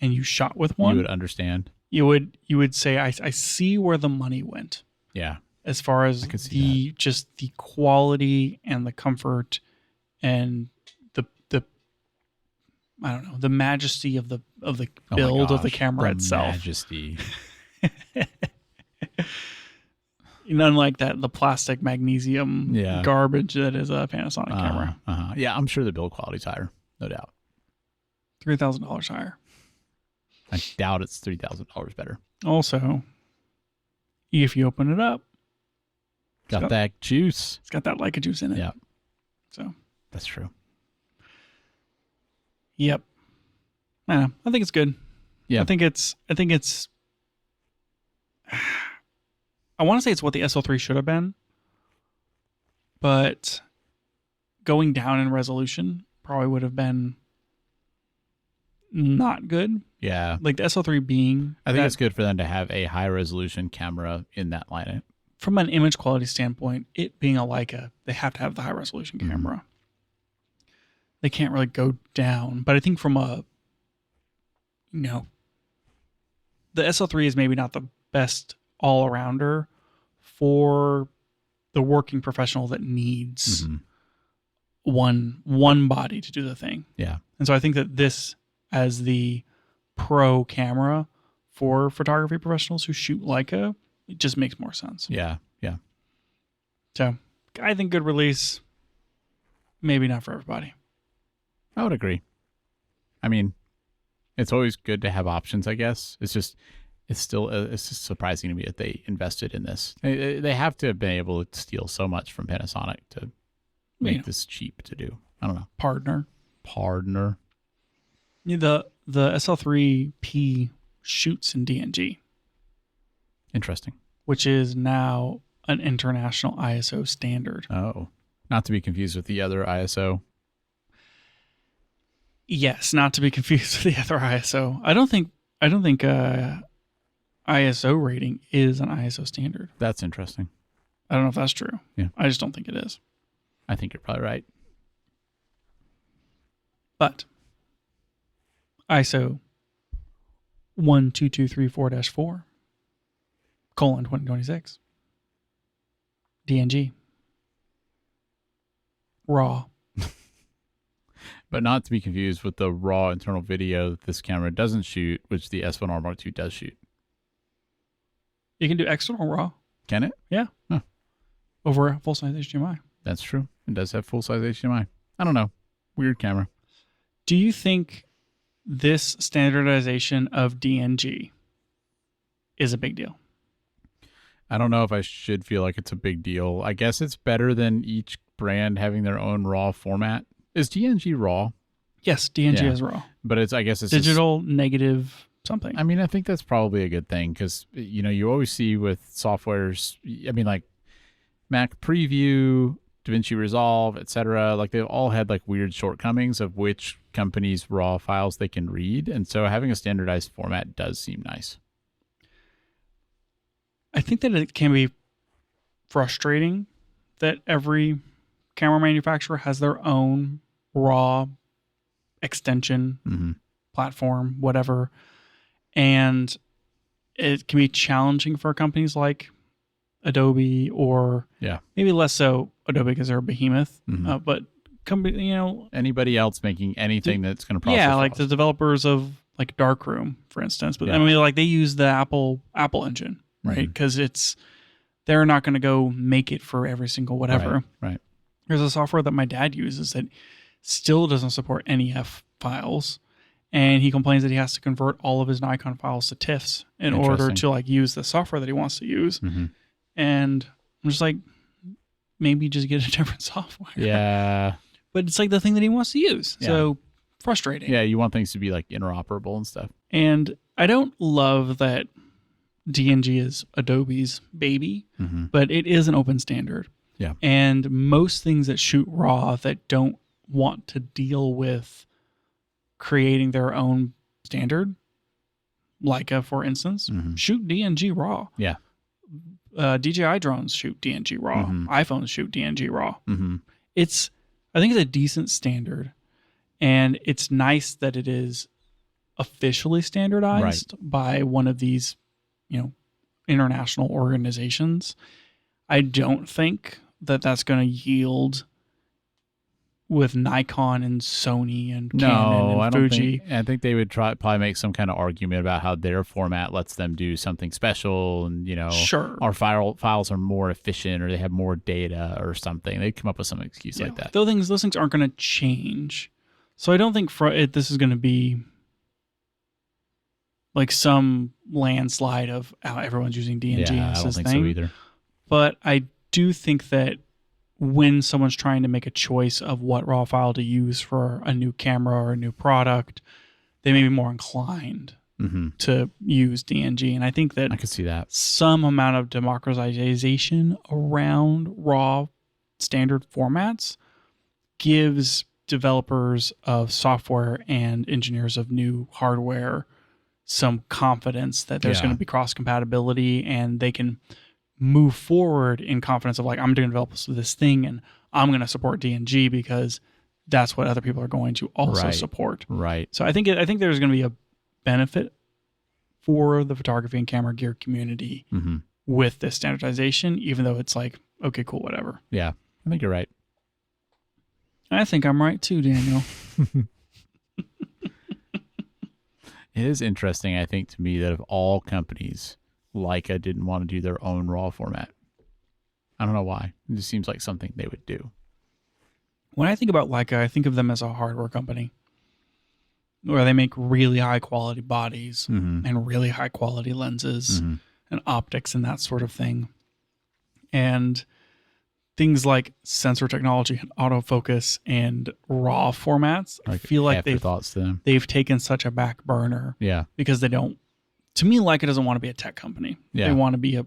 and you shot with one, you would understand. You would say, I see where the money went. Yeah. As far as just the quality and the comfort and the I don't know, the majesty of the build of the camera itself. Majesty. Unlike the plastic magnesium garbage that is a Panasonic camera. Yeah, I'm sure the build quality's higher, no doubt. $3,000 higher. I doubt it's $3,000 better. Also, if you open it up, got that juice. It's got that Leica juice in it. Yeah. So that's true. Yep. I think it's good. Yeah. I think it's I want to say it's what the SL3 should have been, but going down in resolution probably would have been not good. Yeah. Like the SL3 being... I think it's good for them to have a high resolution camera in that lineup. From an image quality standpoint, it being a Leica, they have to have the high resolution camera. They can't really go down. But I think from the SL3 is maybe not the best all-arounder for the working professional that needs one body to do the thing. Yeah. And so I think that this, as the pro camera for photography professionals who shoot Leica, it just makes more sense. Yeah. Yeah. So I think good release, maybe not for everybody. I would agree. I mean, it's always good to have options, I guess. It's just surprising to me that they invested in this. They have to have been able to steal so much from Panasonic to make this cheap to do. I don't know. Partner. The SL3-P shoots in DNG. Interesting. Which is now an international ISO standard. Oh, not to be confused with the other ISO. Yes, not to be confused with the other ISO. I don't think ISO rating is an ISO standard. That's interesting. I don't know if that's true. Yeah. I just don't think it is. I think you're probably right. But ISO 12234-4 colon 2026 DNG RAW. But not to be confused with the raw internal video that this camera doesn't shoot, which the S1R Mark II does shoot. You can do external RAW. Can it? Yeah. Huh. Over full-size HDMI. That's true. It does have full-size HDMI. I don't know. Weird camera. Do you think this standardization of DNG is a big deal? I don't know if I should feel like it's a big deal. I guess it's better than each brand having their own RAW format. Is DNG RAW? Yes, DNG is RAW. But I guess it's digital, negative, something. I mean, I think that's probably a good thing because, you always see with softwares, I mean, like Mac Preview, DaVinci Resolve, etc. Like they've all had like weird shortcomings of which company's RAW files they can read. And so having a standardized format does seem nice. I think that it can be frustrating that every camera manufacturer has their own RAW extension platform, whatever. And it can be challenging for companies like Adobe, or maybe less so Adobe because they're a behemoth, but company, anybody else making anything that's going to process like the developers of like Darkroom, for instance. But I mean, like they use the Apple engine, right? Because they're not going to go make it for every single whatever. Right. There's a software that my dad uses that still doesn't support NEF files, and he complains that he has to convert all of his Nikon files to TIFFs in order to like use the software that he wants to use. And I'm just like, maybe just get a different software. Yeah. But it's like the thing that he wants to use. Yeah. So frustrating. Yeah, you want things to be like interoperable and stuff. And I don't love that DNG is Adobe's baby, but it is an open standard. Yeah. And most things that shoot RAW that don't want to deal with creating their own standard, Leica, for instance, shoot DNG RAW. Yeah. DJI drones shoot DNG RAW. iPhones shoot DNG RAW. I think it's a decent standard, and it's nice that it is officially standardized by one of these, international organizations. I don't think that that's going to yield with Nikon and Sony and Canon and Fuji. I think they would probably make some kind of argument about how their format lets them do something special, and sure, our files are more efficient, or they have more data or something. They'd come up with some excuse like that. Those things aren't going to change. So I don't think this is going to be like some landslide of how everyone's using DNG. Yeah, I don't think so either. But I do think that when someone's trying to make a choice of what RAW file to use for a new camera or a new product, they may be more inclined to use DNG. And I think that I could see that some amount of democratization around RAW standard formats gives developers of software and engineers of new hardware some confidence that there's going to be cross compatibility, and they can move forward in confidence of like, I'm going to develop this thing and I'm going to support DNG because that's what other people are going to also support. Right. So I think there's going to be a benefit for the photography and camera gear community with this standardization, even though it's like, okay, cool, whatever. Yeah, I think you're right. I think I'm right too, Daniel. It is interesting, I think, to me that of all companies, Leica didn't want to do their own RAW format. I don't know why. It just seems like something they would do. When I think about Leica, I think of them as a hardware company where they make really high quality bodies and really high quality lenses and optics and that sort of thing. And things like sensor technology and autofocus and RAW formats, I feel like they've taken such a back burner. Yeah. Because they don't. To me, Leica doesn't want to be a tech company. Yeah. They want to be a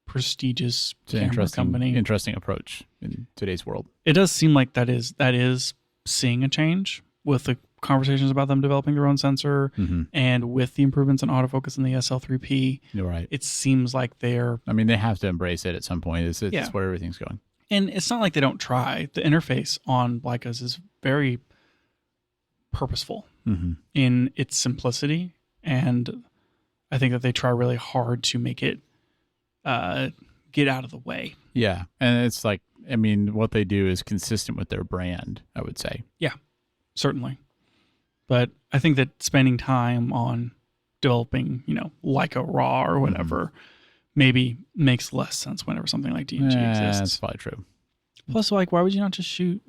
prestigious camera company. Interesting approach in today's world. It does seem like that is seeing a change with the conversations about them developing their own sensor and with the improvements in autofocus in the SL3-P. You're right. It seems like they have to embrace it at some point. It's where everything's going. And it's not like they don't try. The interface on Leicas is very purposeful in its simplicity, and I think that they try really hard to make it get out of the way. Yeah. And it's like, what they do is consistent with their brand, I would say. Yeah, certainly. But I think that spending time on developing, Leica RAW or whatever maybe makes less sense whenever something like DNG exists. That's probably true. Plus, why would you not just shoot,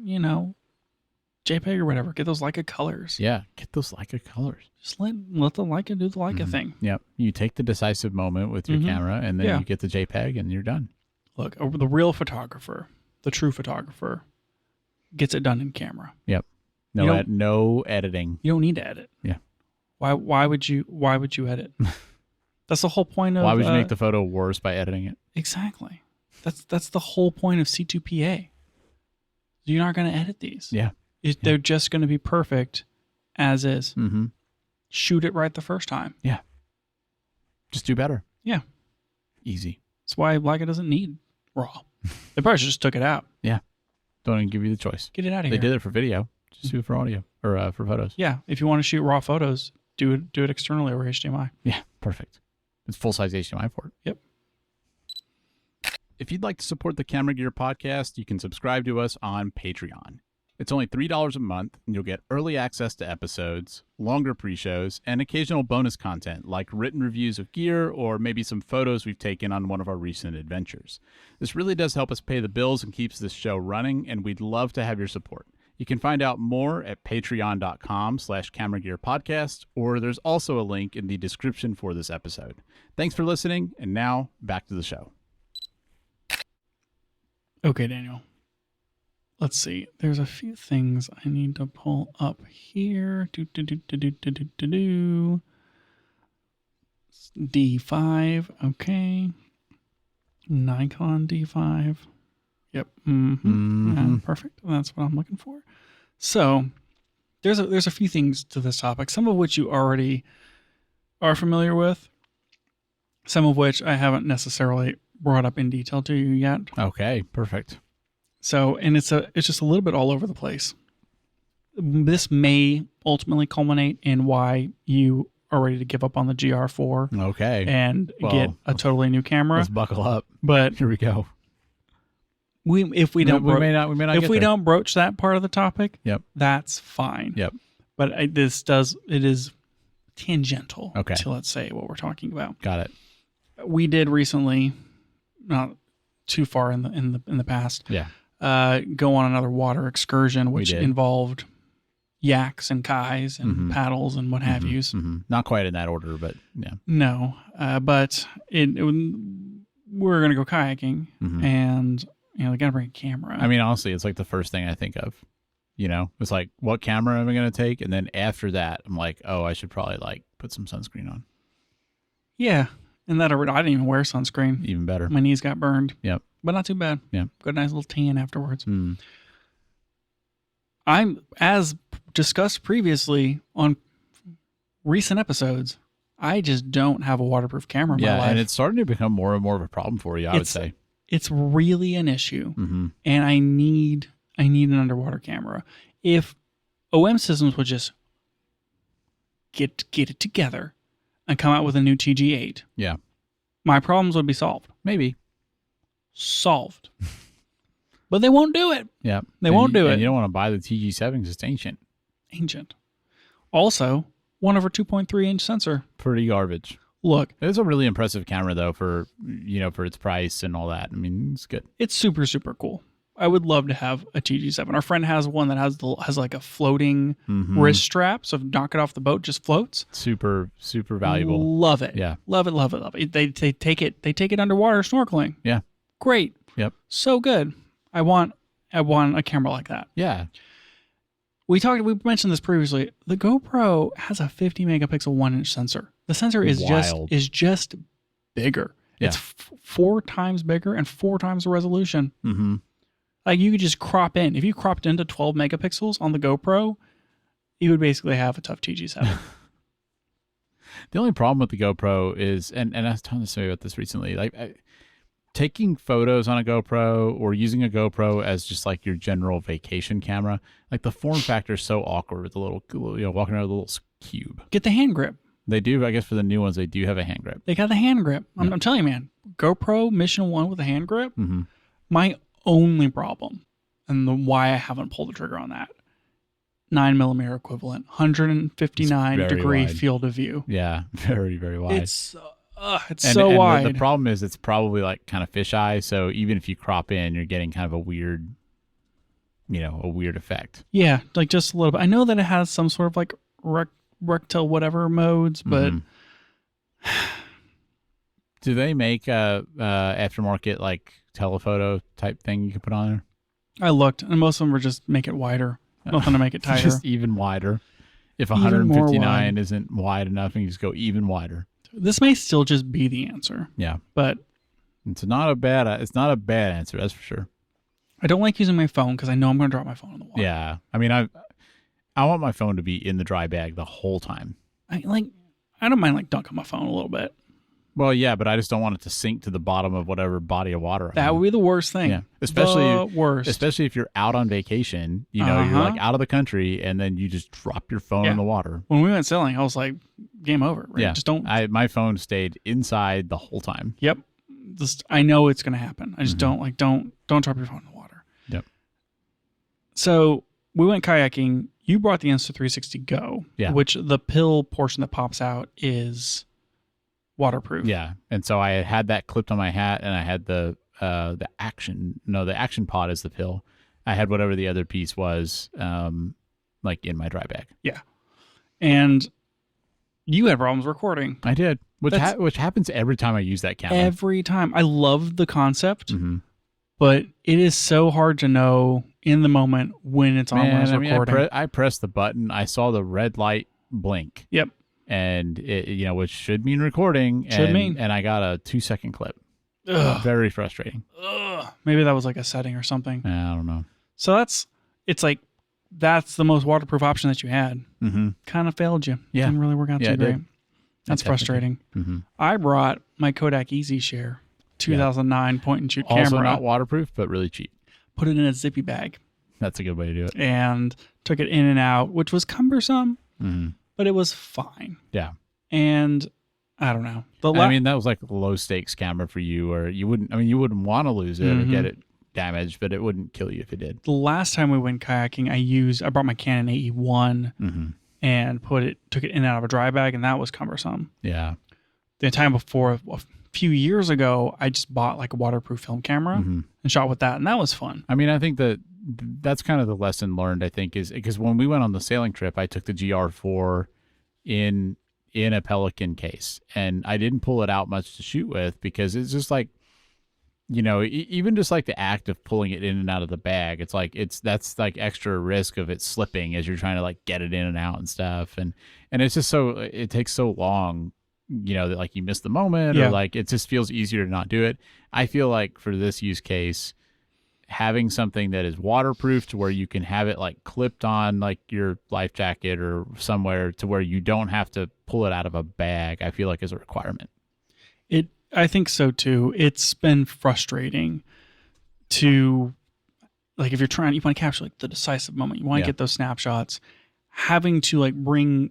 JPEG or whatever? Get those Leica colors. Yeah, get those Leica colors. Just let the Leica do the Leica thing. Yep. You take the decisive moment with your camera, and then you get the JPEG, and you're done. Look, the real photographer, the true photographer, gets it done in camera. Yep. No editing. You don't need to edit. Yeah. Why would you edit? That's the whole point of. Why would you make the photo worse by editing it? Exactly. That's the whole point of C2PA. You're not going to edit these. Yeah. They're just going to be perfect as is. Shoot it right the first time. Yeah. Just do better. Yeah. Easy. That's why Leica doesn't need RAW. They probably just took it out. Yeah. Don't even give you the choice. Get it out of here. They did it for video. Just do it for audio or for photos. Yeah. If you want to shoot raw photos, do it externally over HDMI. Yeah. Perfect. It's full-size HDMI port. Yep. If you'd like to support the Camera Gear podcast, you can subscribe to us on Patreon. It's only $3 a month, and you'll get early access to episodes, longer pre-shows, and occasional bonus content like written reviews of gear or maybe some photos we've taken on one of our recent adventures. This really does help us pay the bills and keeps this show running, and we'd love to have your support. You can find out more at patreon.com/cameragearpodcast, or there's also a link in the description for this episode. Thanks for listening, and now back to the show. Okay, Daniel. Let's see. There's a few things I need to pull up here. D5. Okay. Nikon D5. Yep. Yeah, perfect. That's what I'm looking for. So there's a few things to this topic, some of which you already are familiar with, some of which I haven't necessarily brought up in detail to you yet. Okay, perfect. So, and it's just a little bit all over the place. This may ultimately culminate in why you are ready to give up on the GR4. Okay. And get a totally new camera. Let's buckle up. But here we go. If we don't broach that part of the topic, yep, that's fine. Yep. But it is tangential. Okay. To, let's say, what we're talking about. Got it. We did recently, not too far in the past. Yeah. Go on another water excursion, which involved yaks and kais and paddles and what have yous. Not quite in that order, but yeah. No, but we're gonna go kayaking, and they gotta bring a camera. I mean, honestly, it's like the first thing I think of. It's like, what camera am I gonna take? And then after that, I'm like, oh, I should probably like put some sunscreen on. Yeah, and I didn't even wear sunscreen. Even better. My knees got burned. Yep. But not too bad. Yeah. Got a nice little tan afterwards. I'm, as discussed previously on recent episodes, I just don't have a waterproof camera in my life. And it's starting to become more and more of a problem for you, I would say. It's really an issue. And I need an underwater camera. If OM Systems would just get it together and come out with a new TG8, yeah, my problems would be solved. Maybe. Solved. But they won't do it. Yeah. They won't do it. And you don't want to buy the TG7 because it's ancient. Also, 1/2.3-inch sensor. Pretty garbage. Look. It's a really impressive camera, though, for its price and all that. I mean, it's good. It's super, super cool. I would love to have a TG7. Our friend has one that has like a floating wrist strap. So if you knock it off the boat, it just floats. Super, super valuable. Love it. Yeah. Love it, love it, love it. They take it underwater snorkeling. Yeah. Great. Yep. So good. I want a camera like that. Yeah. We mentioned this previously. The GoPro has a 50 megapixel 1-inch sensor. The sensor is just bigger. Yeah. It's 4 times bigger and 4 times the resolution. Like you could just crop in. If you cropped into 12 megapixels on the GoPro, you would basically have a tough TG7. The only problem with the GoPro is, and I was telling somebody about this recently, like taking photos on a GoPro or using a GoPro as just like your general vacation camera, like the form factor is so awkward with the little, walking around with a little cube. Get the hand grip. They do, I guess for the new ones, they do have a hand grip. They got the hand grip. I'm telling you, man, GoPro Mission 1 with a hand grip, my only problem, and why I haven't pulled the trigger on that, 9mm equivalent, 159-degree field of view. Yeah, very, very wide. It's so wide. The problem is it's probably like kind of fisheye, so even if you crop in, you're getting kind of a weird effect. Yeah, like just a little bit. I know that it has some sort of like rectal whatever modes, but do they make a aftermarket like telephoto type thing you can put on there? I looked, and most of them were just make it wider. Nothing to make it tighter. Just even wider. If 159 isn't wide enough, you just go even wider. This may still just be the answer. Yeah, but it's not a bad answer. That's for sure. I don't like using my phone because I know I'm going to drop my phone in the water. Yeah, I mean, I want my phone to be in the dry bag the whole time. I don't mind like dunking my phone a little bit. Well, yeah, but I just don't want it to sink to the bottom of whatever body of water. That would be the worst thing. Yeah, especially if you're out on vacation. You know, you're like out of the country, and then you just drop your phone in the water. When we went sailing, I was like, game over. Right? Yeah, just don't. My phone stayed inside the whole time. Yep. I know it's going to happen. I just don't drop your phone in the water. Yep. So we went kayaking. You brought the Insta360 Go, which the pill portion that pops out is waterproof. Yeah, and so I had that clipped on my hat, and I had the action pod is the pill. I had whatever the other piece was, like in my dry bag. Yeah, and you had problems recording. I did, which happens every time I use that camera. Every time. I love the concept, but it is so hard to know in the moment when it's on when it's recording. I pressed the button. I saw the red light blink. Yep. And it, which should mean recording. And I got a 2-second clip. Ugh. Very frustrating. Ugh. Maybe that was like a setting or something. I don't know. So it's like that's the most waterproof option that you had. Kind of failed you. Yeah. Didn't really work out too great. That's frustrating. I brought my Kodak EasyShare 2009 point and shoot camera. Also not waterproof, but really cheap. Put it in a zippy bag. That's a good way to do it. And took it in and out, which was cumbersome. But it was fine. Yeah. And I don't know. That was like a low stakes camera for you, or you wouldn't want to lose it or get it damaged, but it wouldn't kill you if it did. The last time we went kayaking, I brought my Canon AE1 and took it in and out of a dry bag, and that was cumbersome. Yeah. The time before, a few years ago, I just bought like a waterproof film camera and shot with that, and that was fun. I mean, I think that's kind of the lesson learned, I think, is because when we went on the sailing trip, I took the GR4 in a Pelican case, and I didn't pull it out much to shoot with because it's just like, even just like the act of pulling it in and out of the bag, it's like that's like extra risk of it slipping as you're trying to like get it in and out and stuff, and it's just it takes so long, that like you miss the moment or like it just feels easier to not do it. I feel like for this use case, having something that is waterproof to where you can have it like clipped on like your life jacket or somewhere to where you don't have to pull it out of a bag, I feel like is a requirement. I think so too. It's been frustrating to, like, if you want to capture like the decisive moment, you want to get those snapshots, having to like bring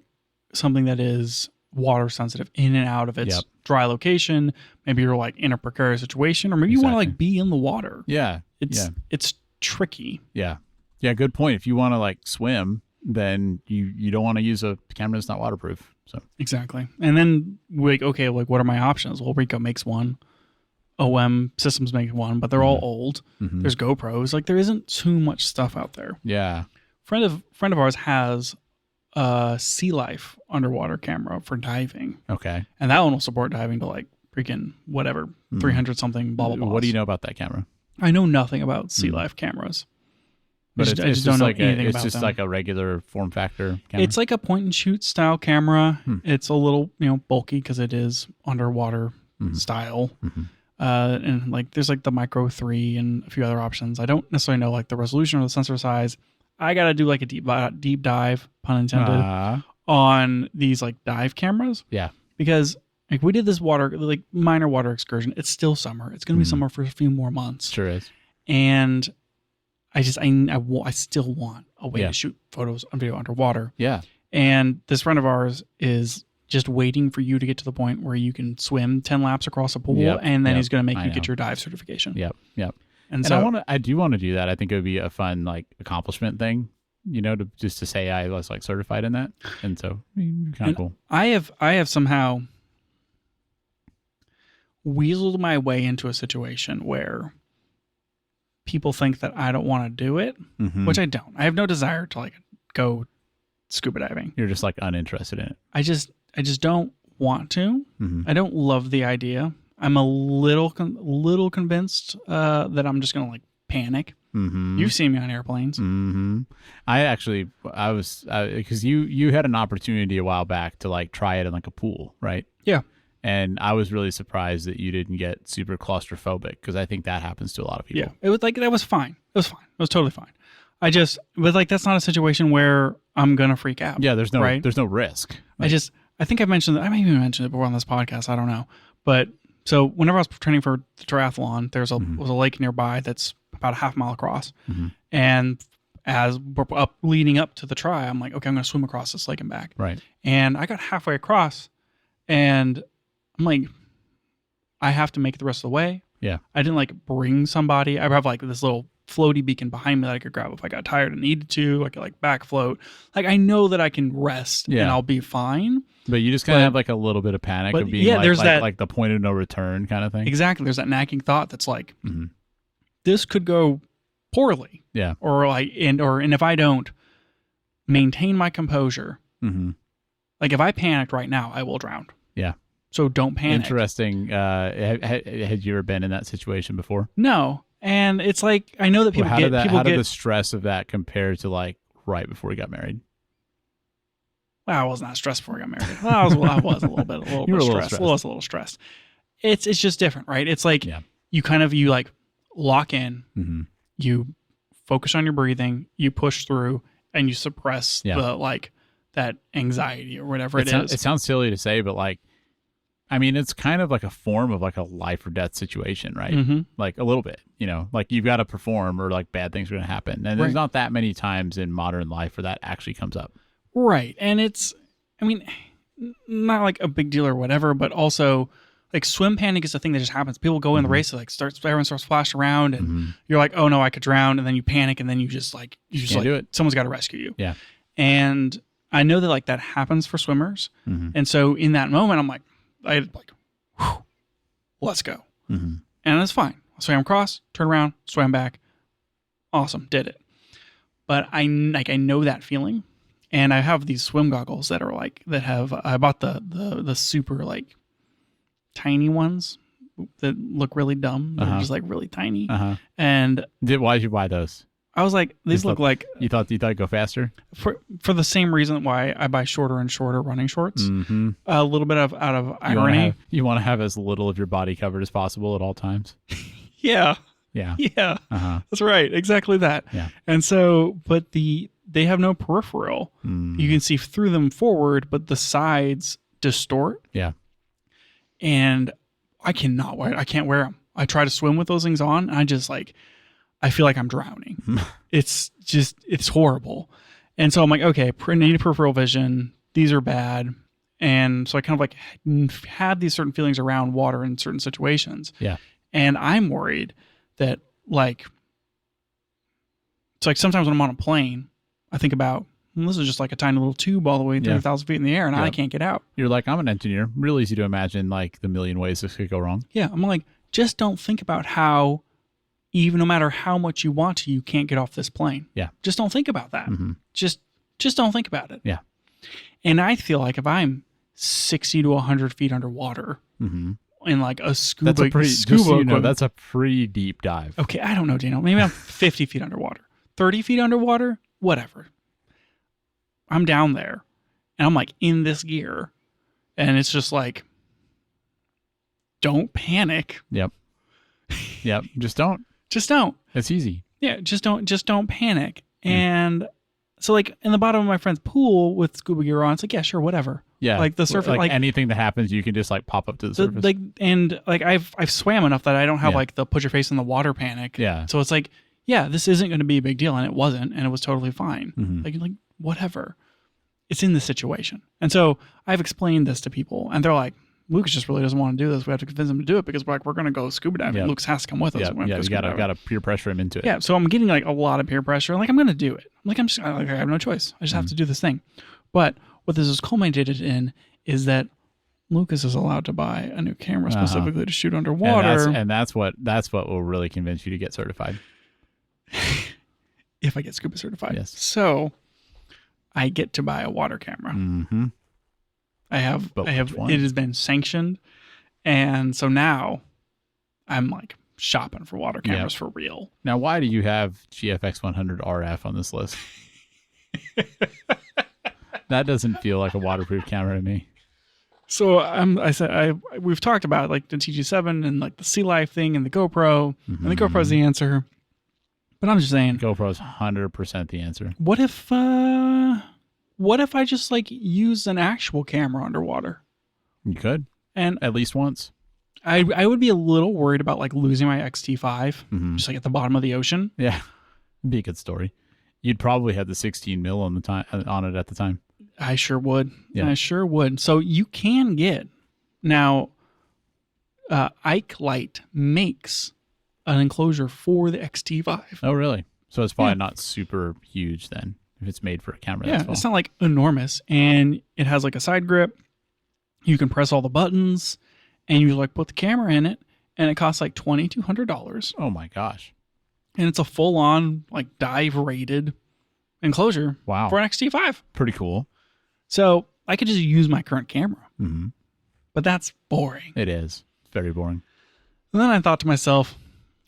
something that is water sensitive in and out of its dry location. Maybe you're like in a precarious situation, or maybe you want to like be in the water. Yeah. It's tricky. Yeah. Yeah. Good point. If you want to like swim, then you don't want to use a camera that's not waterproof. So exactly. And then what are my options? Well, Ricoh makes one. OM Systems makes one, but they're all old. There's GoPros. Like there isn't too much stuff out there. Yeah. Friend of ours has a Sea Life underwater camera for diving. Okay. And that one will support diving to like freaking whatever, 300 something, blah, blah, blah. What do you know about that camera? I know nothing about Sea Life cameras. But I just don't know anything about them. It's just like a regular form factor camera? It's like a point and shoot style camera. It's a little, bulky because it is underwater style. And like there's like the Micro 3 and a few other options. I don't necessarily know like the resolution or the sensor size. I got to do like a deep dive, pun intended, on these like dive cameras. Yeah. Because like we did this minor water excursion. It's still summer. It's going to be summer for a few more months. Sure is. And I still want a way to shoot photos and video underwater. Yeah. And this friend of ours is just waiting for you to get to the point where you can swim 10 laps across a pool, and then he's going to make you get your dive certification. Yep. And so I do want to do that. I think it would be a fun like accomplishment thing, to say I was like certified in that. And so kind of cool. I have somehow weaseled my way into a situation where people think that I don't want to do it, which I don't. I have no desire to like go scuba diving. You're just like uninterested in it. I just don't want to. I don't love the idea. I'm a little convinced that I'm just going to like panic. You've seen me on airplanes. I was because you had an opportunity a while back to like try it in like a pool, right? Yeah. And I was really surprised that you didn't get super claustrophobic because I think that happens to a lot of people. Yeah, it was like that was fine. It was fine. It was totally fine. But like that's not a situation where I'm gonna freak out. Yeah, there's no risk. I think I mentioned that. I may even mentioned it before on this podcast. I don't know, But so whenever I was training for the triathlon, was a lake nearby that's about a half mile across. And as we're leading up to the tri, I'm like, okay, I'm going to swim across this lake and back. Right. And I got halfway across and I'm like, I have to make it the rest of the way. Yeah. I didn't like bring somebody. I have like this little floaty beacon behind me that I could grab if I got tired and needed to. I could like back float. Like I know that I can rest and I'll be fine. But you just kind of have like a little bit of panic of being like the point of no return kind of thing. Exactly. There's that nagging thought that's like, this could go poorly. Yeah. Or like, and if I don't maintain my composure, like if I panicked right now, I will drown. Yeah. So don't panic. Interesting. Had you ever been in that situation before? No. And it's like, I know that people how did the stress of that compare to like right before we got married? Well, I wasn't that stressed before I got married. Well, I was a little bit stressed. I was a little stressed. It's just different, right? It's like you like lock in, you focus on your breathing, you push through, and you suppress the like that anxiety or whatever it is. It sounds silly to say, but like, I mean, it's kind of like a form of like a life or death situation, right? Like a little bit, like you've got to perform or like bad things are going to happen. And there's not that many times in modern life where that actually comes up. Right. And it's, I mean, not like a big deal or whatever, but also like swim panic is a thing that just happens. People go in the race, like everyone starts flashing around and you're like, oh no, I could drown. And then you panic and then you just do it. Someone's got to rescue you. Yeah. And I know that like that happens for swimmers. And so in that moment, I'm like, whew, let's go. And it's fine. I swam across, turn around, swam back. Awesome. Did it. But I know that feeling. And I have these swim goggles that are like, I bought the super like tiny ones that look really dumb. They're just like really tiny. And why did you buy those? I was like, these look like you thought it'd go faster for the same reason why I buy shorter and shorter running shorts. A little bit out of irony. You want to have as little of your body covered as possible at all times. Yeah. Yeah. That's right. Exactly that. Yeah. And so, but they have no peripheral. You can see through them forward, but the sides distort. Yeah. And I can't wear them. I try to swim with those things on. And I feel like I'm drowning. It's horrible. And so I'm like, okay, I need peripheral vision. These are bad. And so I kind of like had these certain feelings around water in certain situations. Yeah. And I'm worried that like, it's like sometimes when I'm on a plane, I think about, this is just like a tiny little tube all the way 30,000 feet in the air and I can't get out. You're like, I'm an engineer. Real easy to imagine like the million ways this could go wrong. Yeah. I'm like, just don't think about how, even no matter how much you want to, you can't get off this plane. Yeah. Just don't think about that. Just don't think about it. Yeah. And I feel like if I'm 60 to 100 feet underwater in like a scuba, that's a pretty deep dive. Okay. I don't know, Daniel. Maybe I'm 50 feet underwater, 30 feet underwater, whatever. I'm down there and I'm like in this gear and it's just like, don't panic. Yep. Just don't. It's easy. Yeah. Just don't panic. And so like in the bottom of my friend's pool with scuba gear on, it's like, yeah, sure. Whatever. Yeah. Like the surface, like anything that happens, you can just like pop up to the surface. I've swam enough that I don't have like the put your face in the water panic. Yeah. So it's like, yeah, this isn't going to be a big deal. And it wasn't, and it was totally fine. Like whatever. It's in this situation. And so I've explained this to people and they're like, Lucas just really doesn't want to do this. We have to convince him to do it because we're going to go scuba diving. Lucas has to come with us. You got to peer pressure him into it. Yeah. So I'm getting like a lot of peer pressure. Like I'm going to do it. I have no choice. I just have to do this thing. But what this is culminated in is that Lucas is allowed to buy a new camera specifically to shoot underwater. And that's what will really convince you to get certified. If I get scuba certified. Yes. So I get to buy a water camera. I have, it has been sanctioned. And so now I'm like shopping for water cameras for real. Now, why do you have GFX 100 RF on this list? That doesn't feel like a waterproof camera to me. So we've talked about like the TG7 and like the Sea Life thing and the GoPro, and the GoPro's the answer. But I'm just saying, GoPro's 100% the answer. What if I just like use an actual camera underwater? You could, and at least once. I would be a little worried about like losing my XT5 just like at the bottom of the ocean. Yeah, it'd be a good story. You'd probably have the 16 mil on it at the time. I sure would. Yeah. I sure would. So you can get now. Ike Light makes an enclosure for the XT5. Oh, really? So it's probably not super huge then if it's made for a camera. Yeah, it's not like enormous, and it has like a side grip. You can press all the buttons, and you like put the camera in it, and it costs like $2,200. Oh my gosh! And it's a full-on like dive-rated enclosure. Wow. For an XT5. Pretty cool. So I could just use my current camera, but that's boring. It is. It's very boring. And then I thought to myself,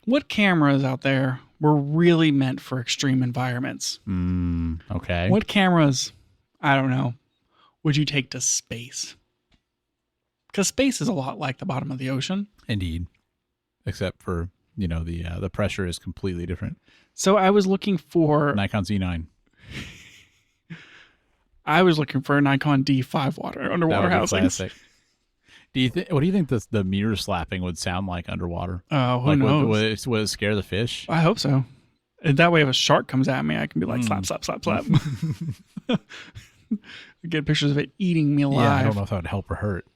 what cameras out there were really meant for extreme environments? Okay. What cameras, I don't know, would you take to space? Because space is a lot like the bottom of the ocean. Indeed. Except for, the pressure is completely different. So I was looking for... Nikon Z9. I was looking for a Nikon D5 underwater housings. Classic. What do you think the mirror slapping would sound like underwater? Oh, who knows? Would it scare the fish? I hope so. And that way, if a shark comes at me, I can be like, slap, slap, slap, slap. Get pictures of it eating me alive. Yeah, I don't know if that would help or hurt.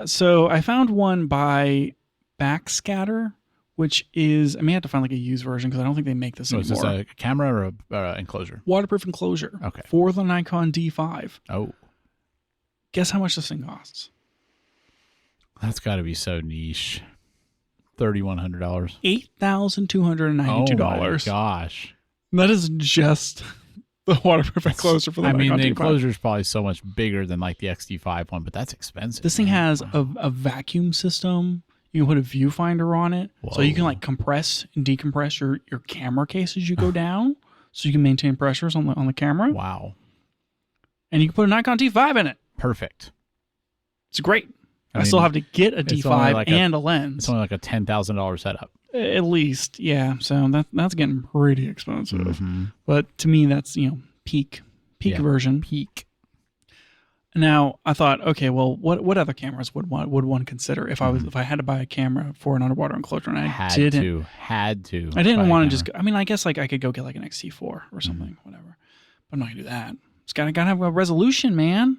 So I found one by Backscatter, which is, I may have to find like a used version because I don't think they make this anymore. Is this a camera or a enclosure? Waterproof enclosure. Okay. For the Nikon D5. Oh. Guess how much this thing costs? That's got to be so niche. $3,100. $8,292. Oh my gosh. That is just the waterproof enclosure for the Nikon the D5. enclosure is probably so much bigger than like the XT5 one, but that's expensive. This thing has a vacuum system. You can put a viewfinder on it. Whoa. So you can like compress and decompress your camera case as you go down. So you can maintain pressures on the camera. Wow. And you can put a Nikon D5 in it. Perfect. It's great. I still have to get a D5 and a lens. It's only like a $10,000 setup. At least, yeah. So that's getting pretty expensive. But to me, that's peak version. Peak. Now I thought, okay, well, what other cameras would one consider if I had to buy a camera for an underwater enclosure and I had to. I didn't want to just. I mean, I guess like I could go get like an XT4 or something, whatever. But I'm not gonna do that. It's gotta have a resolution, man.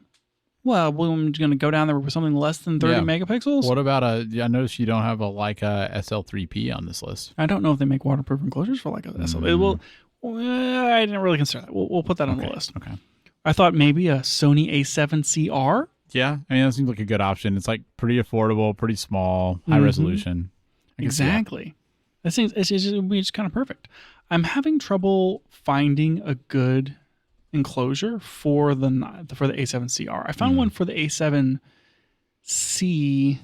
Well, I'm going to go down there with something less than 30 megapixels. What about I noticed you don't have a Leica SL3-P on this list. I don't know if they make waterproof enclosures for Leica SL. Well, I didn't really consider that. We'll put that on the list. Okay. I thought maybe a Sony A7CR. Yeah, I mean that seems like a good option. It's like pretty affordable, pretty small, high resolution. Exactly. That seems it's just kind of perfect. I'm having trouble finding a good enclosure for the A7CR. I found one for the A7C2,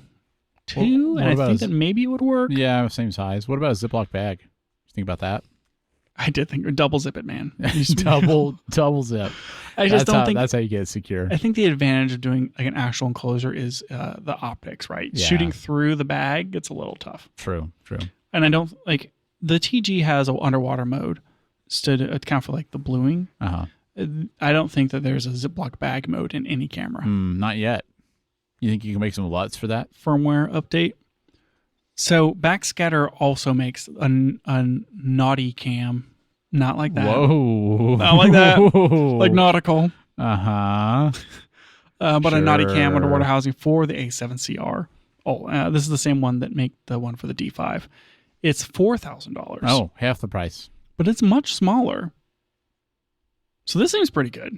and I think that maybe it would work. Yeah, same size. What about a Ziploc bag? You think about that? I did think double zip it, man. double zip. I just don't think that's how you get it secure. I think the advantage of doing like an actual enclosure is the optics, right? Yeah. Shooting through the bag gets a little tough. True. And I don't like the TG has an underwater mode to account for like the bluing. I don't think that there's a Ziploc bag mode in any camera. Not yet. You think you can make some LUTs for that? Firmware update. So Backscatter also makes a naughty cam. Not like that. Whoa. Not like that. Like nautical. But a naughty cam underwater housing for the A7CR. This is the same one that make the one for the D5. It's $4,000. Oh, half the price. But it's much smaller. So this seems pretty good.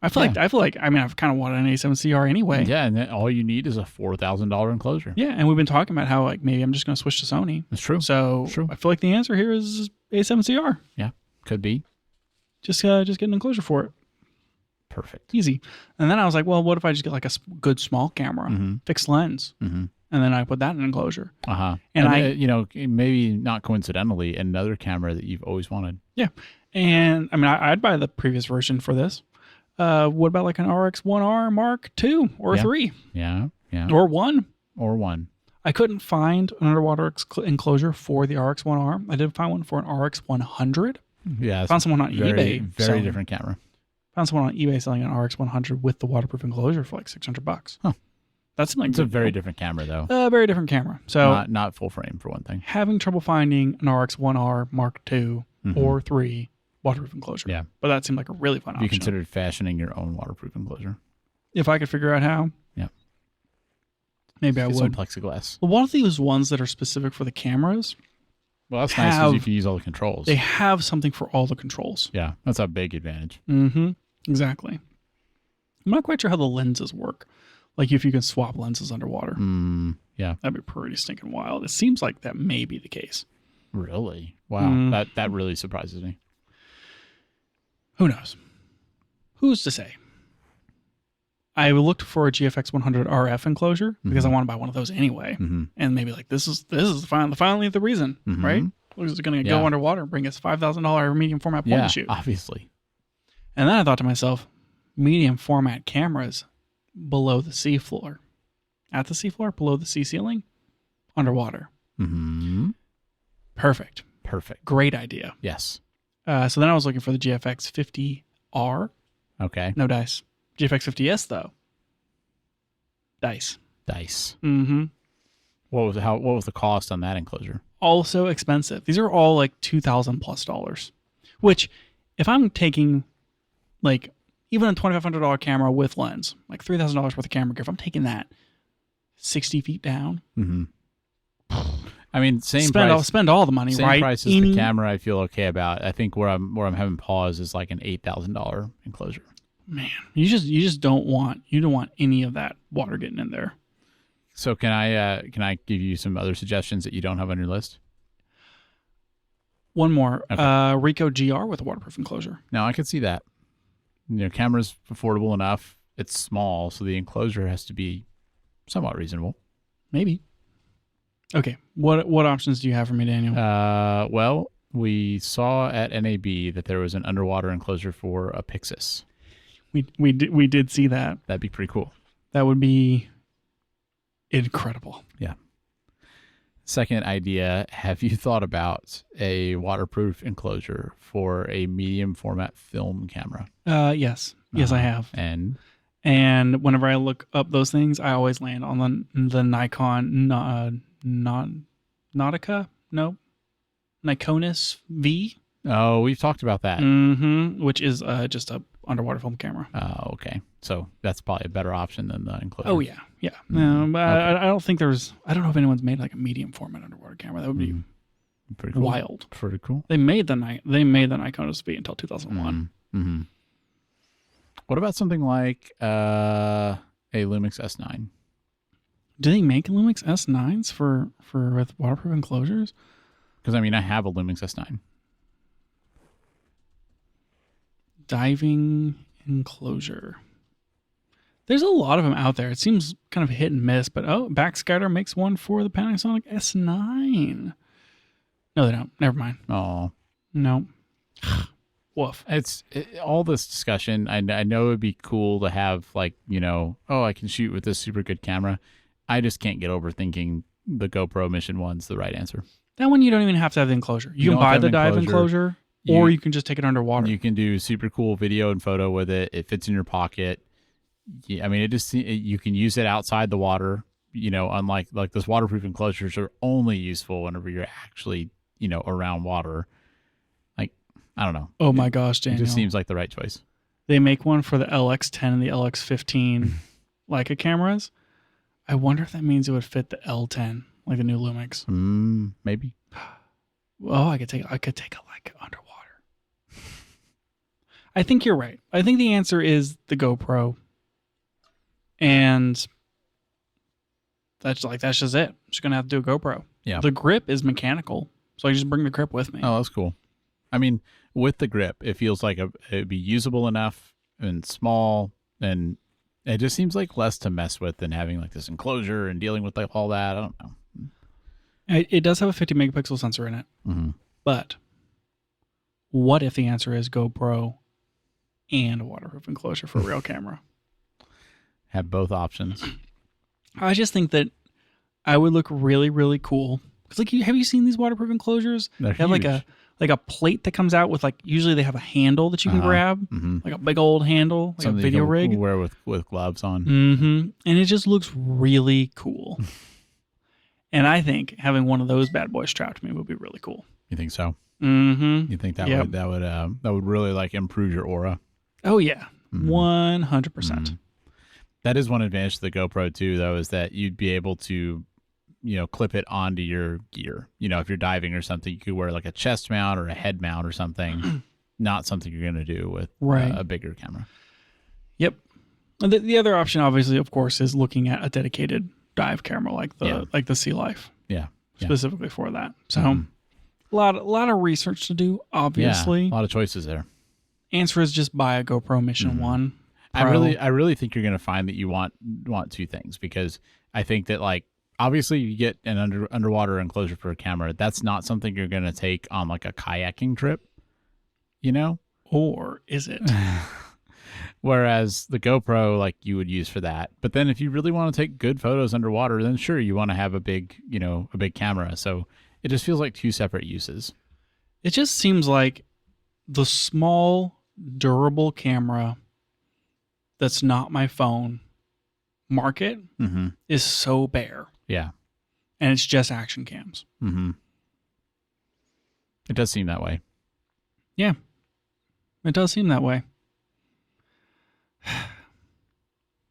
I feel like I've kind of wanted an A7CR anyway. Yeah, and then all you need is a $4,000 enclosure. Yeah, and we've been talking about how like maybe I'm just going to switch to Sony. That's true. So I feel like the answer here is A7CR. Yeah, could be. Just get an enclosure for it. Perfect. Easy. And then I was like, well, what if I just get like a good small camera, fixed lens, and then I put that in an enclosure. And maybe not coincidentally, another camera that you've always wanted. Yeah. And I mean, I'd buy the previous version for this. What about like an RX1R Mark II or 3? Yeah. Or 1. I couldn't find an underwater enclosure for the RX1R. I did find one for an RX100. Yeah. Found someone on eBay. Very different camera. Found someone on eBay selling an RX100 with the waterproof enclosure for like $600. Huh. That's like it's a very different camera though. Very different camera. So not full frame for one thing. Having trouble finding an RX1R Mark II or 3 waterproof enclosure. Yeah, but that seemed like a really fun option. You considered fashioning your own waterproof enclosure? If I could figure out how. Yeah. Maybe I would. Some plexiglass. Well, one of these ones that are specific for the cameras. Well, that's nice because you can use all the controls. They have something for all the controls. Yeah, that's a big advantage. Mm-hmm. Exactly. I'm not quite sure how the lenses work. Like if you can swap lenses underwater. Yeah. That'd be pretty stinking wild. It seems like that may be the case. Really? Wow. That really surprises me. Who knows? Who's to say? I looked for a GFX 100 RF enclosure because I want to buy one of those anyway. And maybe like this is finally the reason, right? It's going to go underwater and bring us $5,000 medium format point and shoot. Obviously. And then I thought to myself, medium format cameras below the seafloor, at the seafloor, below the sea ceiling, underwater. Perfect. Great idea. Yes. So then I was looking for the GFX 50R. Okay. No dice. GFX 50S though. Dice. Mm-hmm. What was the cost on that enclosure? Also expensive. These are all like $2,000+. Which, if I'm taking like even a $2,500 camera with lens, like $3,000 worth of camera gear, if I'm taking that 60 feet down, I mean, spend all the money, same right? Same price as the camera I feel okay about. I think where I'm having pause is like an $8,000 enclosure. Man, you don't want any of that water getting in there. So can I give you some other suggestions that you don't have on your list? One more. Okay. Rico GR with a waterproof enclosure. No, I could see that. Camera's affordable enough. It's small, so the enclosure has to be somewhat reasonable. Maybe. Okay. What options do you have for me, Daniel? Well, we saw at NAB that there was an underwater enclosure for a Pixis. We did see that. That'd be pretty cool. That would be incredible. Yeah. Second idea, have you thought about a waterproof enclosure for a medium format film camera? Yes. Yes, I have. And whenever I look up those things, I always land on the Nikon Nautica? No. Nikonis V. Oh, we've talked about that. Which is just a underwater film camera. Oh, okay. So that's probably a better option than the enclosure. Oh, yeah. Yeah. No, but okay. I don't think I don't know if anyone's made like a medium format underwater camera. That would be pretty cool. Wild. Pretty cool. They made the Nikonis V until 2001. What about something like a Lumix S9? Do they make Lumix S9s for with waterproof enclosures? Because I have a Lumix S9. Diving enclosure. There's a lot of them out there. It seems kind of hit and miss, but Backscatter makes one for the Panasonic S9. No, they don't. Never mind. Oh. No. Woof. All this discussion. I know it'd be cool to have I can shoot with this super good camera. I just can't get over thinking the GoPro Mission 1's the right answer. That one you don't even have to have the enclosure. You can buy the dive enclosure. Or you can just take it underwater. You can do super cool video and photo with it. It fits in your pocket. Yeah, you can use it outside the water. Unlike those waterproof enclosures are only useful whenever you're actually around water. I don't know. Oh my gosh, Daniel! It just seems like the right choice. They make one for the LX10 and the LX15 Leica cameras. I wonder if that means it would fit the L10, like the new Lumix. Maybe. Oh, I could take a Leica underwater. I think you're right. I think the answer is the GoPro. And that's just it. I'm just going to have to do a GoPro. Yeah. The grip is mechanical, so I just bring the grip with me. Oh, that's cool. With the grip, it feels like it'd be usable enough and small, and it just seems like less to mess with than having this enclosure and dealing with all that. I don't know. It does have a 50 megapixel sensor in it. But what if the answer is GoPro and a waterproof enclosure for a real camera? Have both options. I just think that I would look really, really cool. Because have you seen these waterproof enclosures? They're they have huge. like a plate that comes out with like, usually they have a handle that you can grab, like a big old handle, like something a video rig. Wear with gloves on. And it just looks really cool. And I think having one of those bad boys strapped to me would be really cool. You think so? Mm-hmm. You think that would really like improve your aura? Oh yeah, 100%. That is one advantage to the GoPro too, though, is that you'd be able to, clip it onto your gear. If you're diving or something, you could wear like a chest mount or a head mount or something. Not something you're going to do with a bigger camera. Yep. And the other option, obviously, of course, is looking at a dedicated dive camera like the Sea Life. Yeah. Specifically for that. So a lot of research to do, obviously. Yeah, a lot of choices there. Answer is just buy a GoPro Mission 1 Pro. I really think you're going to find that you want two things, because I think that, like, obviously you get an underwater enclosure for a camera. That's not something you're going to take on like a kayaking trip, Or is it? Whereas the GoPro, like, you would use for that. But then if you really want to take good photos underwater, then sure, you want to have a big camera. So it just feels like two separate uses. It just seems like the small, durable camera that's not my phone market is so bare. Yeah. And it's just action cams. It does seem that way. Yeah. It does seem that way.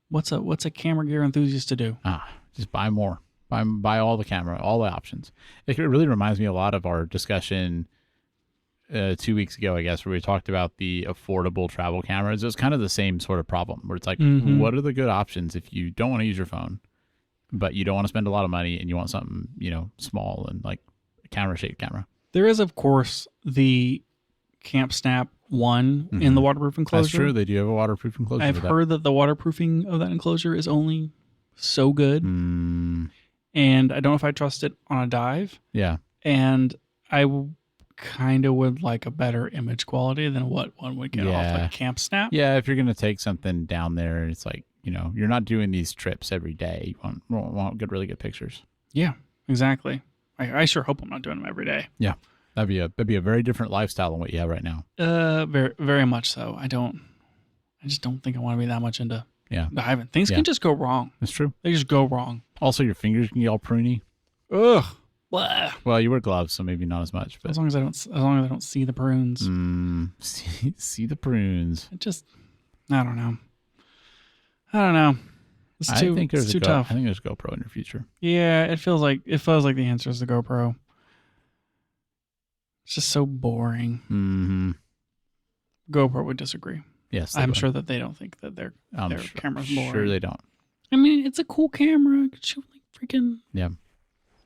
What's a camera gear enthusiast to do? Just buy more. Buy all the options. It really reminds me a lot of our discussion 2 weeks ago, I guess, where we talked about the affordable travel cameras. It was kind of the same sort of problem, where it's like, what are the good options if you don't want to use your phone, but you don't want to spend a lot of money and you want something, small and like a camera-shaped camera? There is, of course, the Camp Snap 1 in the waterproof enclosure. That's true. They do have a waterproof enclosure. I've heard that the waterproofing of that enclosure is only so good. And I don't know if I trust it on a dive. Yeah. And I kind of would like a better image quality than what one would get off like Camp Snap. Yeah, if you're going to take something down there, it's like, you're not doing these trips every day. You want good, really good pictures. Yeah, exactly. I sure hope I'm not doing them every day. Yeah. That'd be a very different lifestyle than what you have right now. Very, very much so. I just don't think I want to be that much into diving. Things can just go wrong. That's true. They just go wrong. Also, your fingers can get all pruny. Ugh. Blah. Well, you wear gloves, so maybe not as much. But as long as I don't see the prunes. See the prunes. I don't know. It's too tough. I think there's a GoPro in your future. Yeah, it feels like the answer is the GoPro. It's just so boring. GoPro would disagree. Yes, I'm sure that they don't think that their camera's boring. Sure, they don't. I mean, it's a cool camera. It could shoot like freaking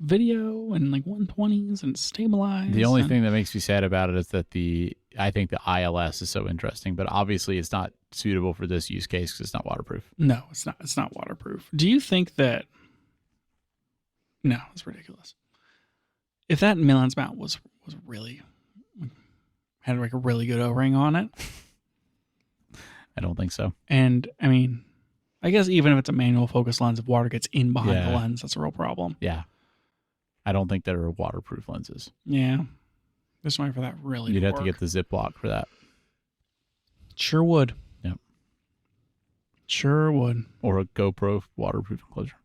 video and like 120s and stabilized. The only thing that makes me sad about it is that I think the ILS is so interesting, but obviously it's not suitable for this use case because it's not waterproof. No, it's not. It's not waterproof. Do you think that? No, it's ridiculous. If that Millen's mount was really had like a really good O-ring on it, I don't think so. And I mean, I guess even if it's a manual focus lens, if water gets in behind the lens, that's a real problem. Yeah. I don't think there are waterproof lenses. Yeah. This might for that really You'd have work. to get the Ziploc for that. Sure would. Yep. Sure would. Or a GoPro waterproof enclosure.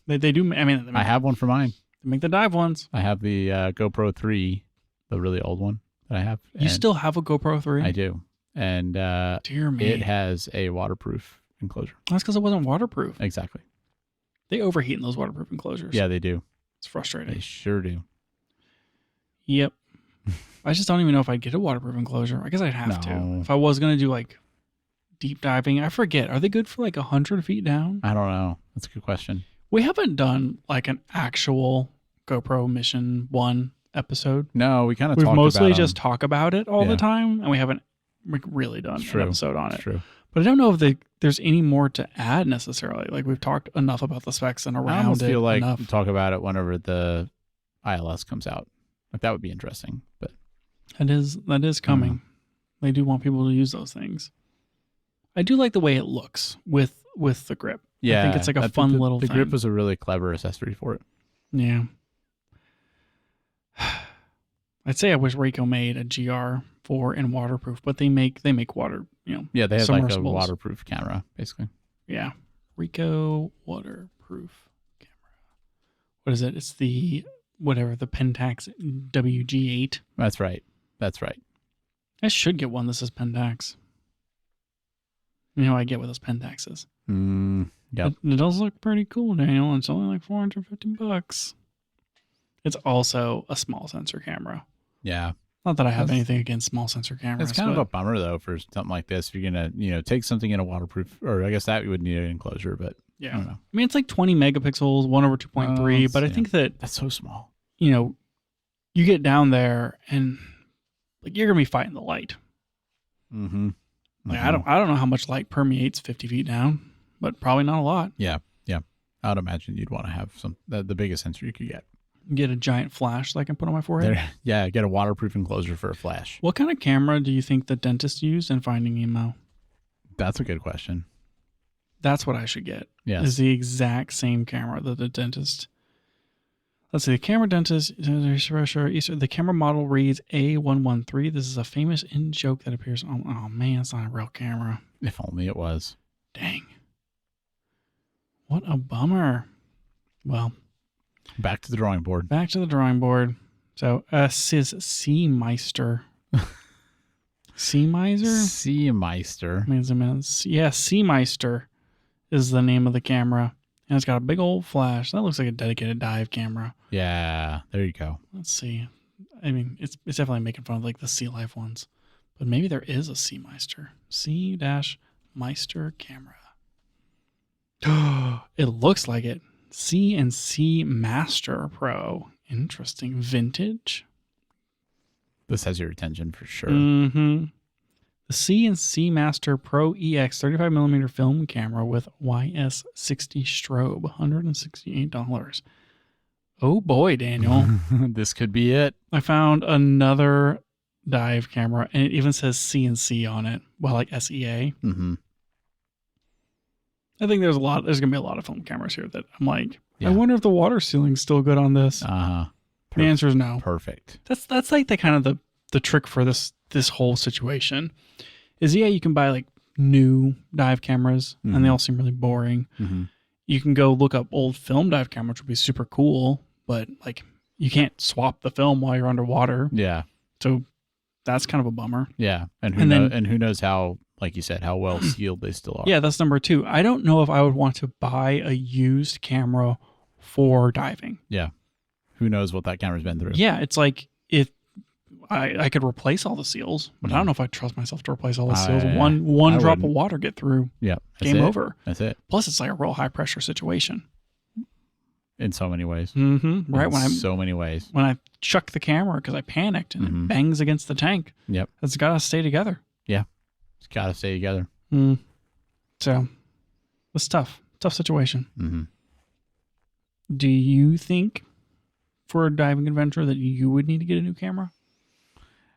They do. I mean, I have one for mine. They make the dive ones. I have the GoPro 3, the really old one that I have. You still have a GoPro 3? I do. And dear me, it has a waterproof enclosure. That's because it wasn't waterproof. Exactly. They overheat in those waterproof enclosures. Yeah, they do. It's frustrating. They sure do. Yep. I just don't even know if I'd get a waterproof enclosure. I guess I'd have to. If I was going to do like deep diving, I forget. Are they good for like 100 feet down? I don't know. That's a good question. We haven't done like an actual GoPro Mission 1 episode. No, we kind of We've mostly just talk about it all the time, and we haven't really done an episode on it. True. But I don't know if there's any more to add necessarily. Like we've talked enough about the specs and around it. I almost feel like we talk about it whenever the ILS comes out. Like that would be interesting. But that is coming. They do want people to use those things. I do like the way it looks with the grip. Yeah, I think it's like a fun little thing. The grip was a really clever accessory for it. Yeah. I'd say I wish Ricoh made a GR4 and waterproof, but they make water, Yeah, they have like a waterproof camera, basically. Yeah. Ricoh waterproof camera. What is it? It's the Pentax WG8. That's right. I should get one that says Pentax. You know, I get what those Pentaxes. Yep. It does look pretty cool, Daniel. It's only like $450. It's also a small sensor camera. Yeah. Not that I have anything against small sensor cameras. It's kind of a bummer though for something like this. If you're gonna, take something in a waterproof, or I guess that you would need an enclosure, but yeah. I don't know. I mean, it's like 20 megapixels, 1/2.3, but I think that's so small. You get down there and like you're gonna be fighting the light. Mm-hmm. Like, I don't know how much light permeates 50 feet down, but probably not a lot. Yeah. I would imagine you'd want to have the biggest sensor you could get. Get a giant flash that I can put on my forehead. Get a waterproof enclosure for a flash. What kind of camera do you think the dentist used in Finding Nemo? That's a good question. That's what I should get. Yes. Is the exact same camera that the dentist. Let's see. The camera dentist. The camera model reads A113. This is a famous in-joke that appears. Oh man, it's not a real camera. If only it was. Dang. What a bummer. Well. Back to the drawing board. So, says Seameister. Seameister. Yeah, Seameister is the name of the camera. And it's got a big old flash. That looks like a dedicated dive camera. Yeah, there you go. Let's see. I mean, it's definitely making fun of like the Sea Life ones. But maybe there is a Seameister. C-Meister camera. It looks like it. C&C Master Pro. Interesting. Vintage. This has your attention for sure. Mm-hmm. The C&C Master Pro EX 35mm film camera with YS60 strobe. $168. Oh boy, Daniel. This could be it. I found another dive camera, and it even says C&C on it. Well, like SEA. Mm-hmm. I think there's going to be a lot of film cameras here that I'm like, I wonder if the water sealing's still good on this. Uh-huh. The answer is no. Perfect. That's like the kind of the trick for this whole situation is, you can buy like new dive cameras and they all seem really boring. Mm-hmm. You can go look up old film dive cameras, which would be super cool, but like you can't swap the film while you're underwater. Yeah. So that's kind of a bummer. Yeah. And who knows how, like you said, how well sealed they still are. Yeah, that's number 2. I don't know if I would want to buy a used camera for diving. Yeah. Who knows what that camera's been through. Yeah, it's like if I could replace all the seals, but I don't know if I trust myself to replace all the seals. One drop of water get through. Yeah. Game over. That's it. Plus, it's like a real high pressure situation. In so many ways. Mm-hmm. Right. So many ways. When I chuck the camera because I panicked and it bangs against the tank. Yep. It's got to stay together. Yeah. It's got to stay together. So it's tough. Tough situation. Mm-hmm. Do you think for a diving adventure that you would need to get a new camera?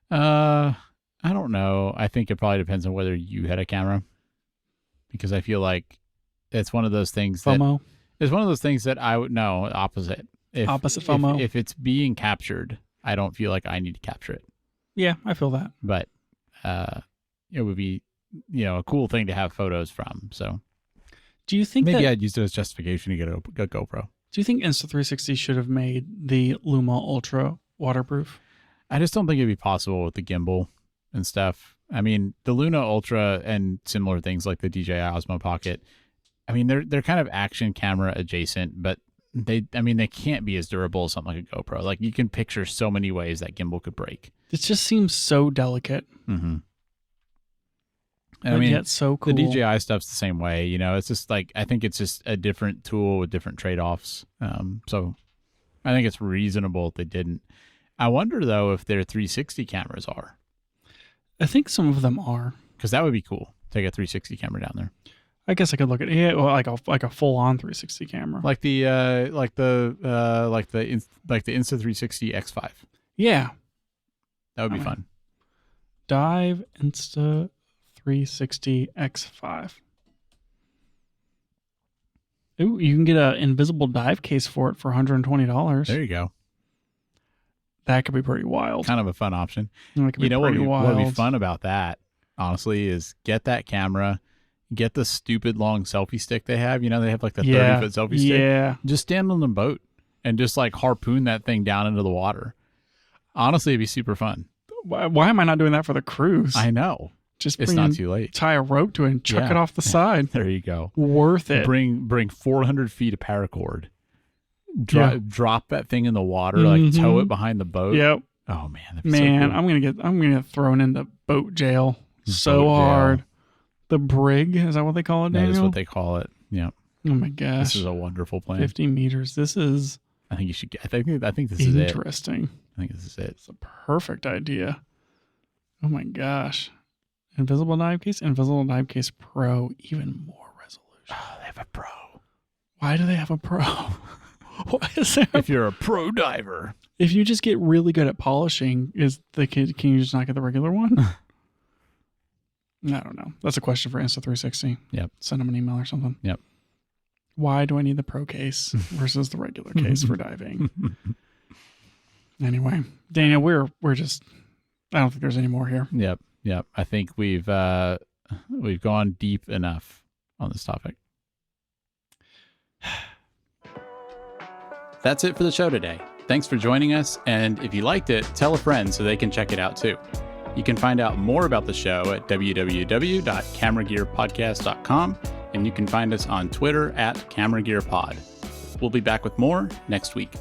I don't know. I think it probably depends on whether you had a camera, because I feel like it's one of those things FOMO. It's one of those things that I would opposite. Opposite FOMO. If it's being captured, I don't feel like I need to capture it. Yeah, I feel that. But it would be a cool thing to have photos from. So do you think maybe I'd use it as justification to get a GoPro? Do you think Insta360 should have made the Luma Ultra waterproof? I just don't think it'd be possible with the gimbal and stuff. I mean, the Luna Ultra and similar things like the DJI Osmo Pocket, I mean, they're kind of action camera adjacent, but they can't be as durable as something like a GoPro. Like, you can picture so many ways that gimbal could break. It just seems so delicate. Mm-hmm. And I mean, yet so cool. The DJI stuff's the same way. It's just like, I think it's just a different tool with different trade-offs. So I think it's reasonable if they didn't. I wonder, though, if their 360 cameras are. I think some of them are. Because that would be cool. Take a 360 camera down there. I guess I could look at like a full-on 360 camera. Like the Insta360 X5. Yeah. That would be fun. Dive Insta360 X5. Ooh, you can get an invisible dive case for it for $120. There you go. That could be pretty wild. Kind of a fun option. That could be pretty wild. What would be fun about that, honestly, is get that camera, get the stupid long selfie stick they have. You know, they have like the 30-foot selfie stick. Yeah. Just stand on the boat and just like harpoon that thing down into the water. Honestly, it'd be super fun. Why am I not doing that for the cruise? I know. It's not too late. Tie a rope to it and chuck it off the side. There you go. Worth it. Bring 400 feet of paracord. Drop that thing in the water, like tow it behind the boat. Yep. Oh man, man, so cool. I'm gonna get thrown into boat jail so hard. The brig, is that what they call it, Daniel? That is what they call it. Yeah. Oh my gosh, this is a wonderful plan. 50 meters. This is. I think you should get. I think this is it. Interesting. I think this is it. It's a perfect idea. Oh my gosh. Invisible dive case Pro, even more resolution. Oh, they have a Pro. Why do they have a Pro? What is there? If you're a pro diver, if you just get really good at polishing, can you just not get the regular one? I don't know. That's a question for Insta360. Yep. Send them an email or something. Yep. Why do I need the Pro case versus the regular case for diving? Anyway, Daniel, we're just. I don't think there's any more here. Yep. I think we've gone deep enough on this topic. That's it for the show today. Thanks for joining us, and if you liked it, tell a friend so they can check it out too. You can find out more about the show at www.cameragearpodcast.com, and you can find us on Twitter @CameraGearPod. We'll be back with more next week.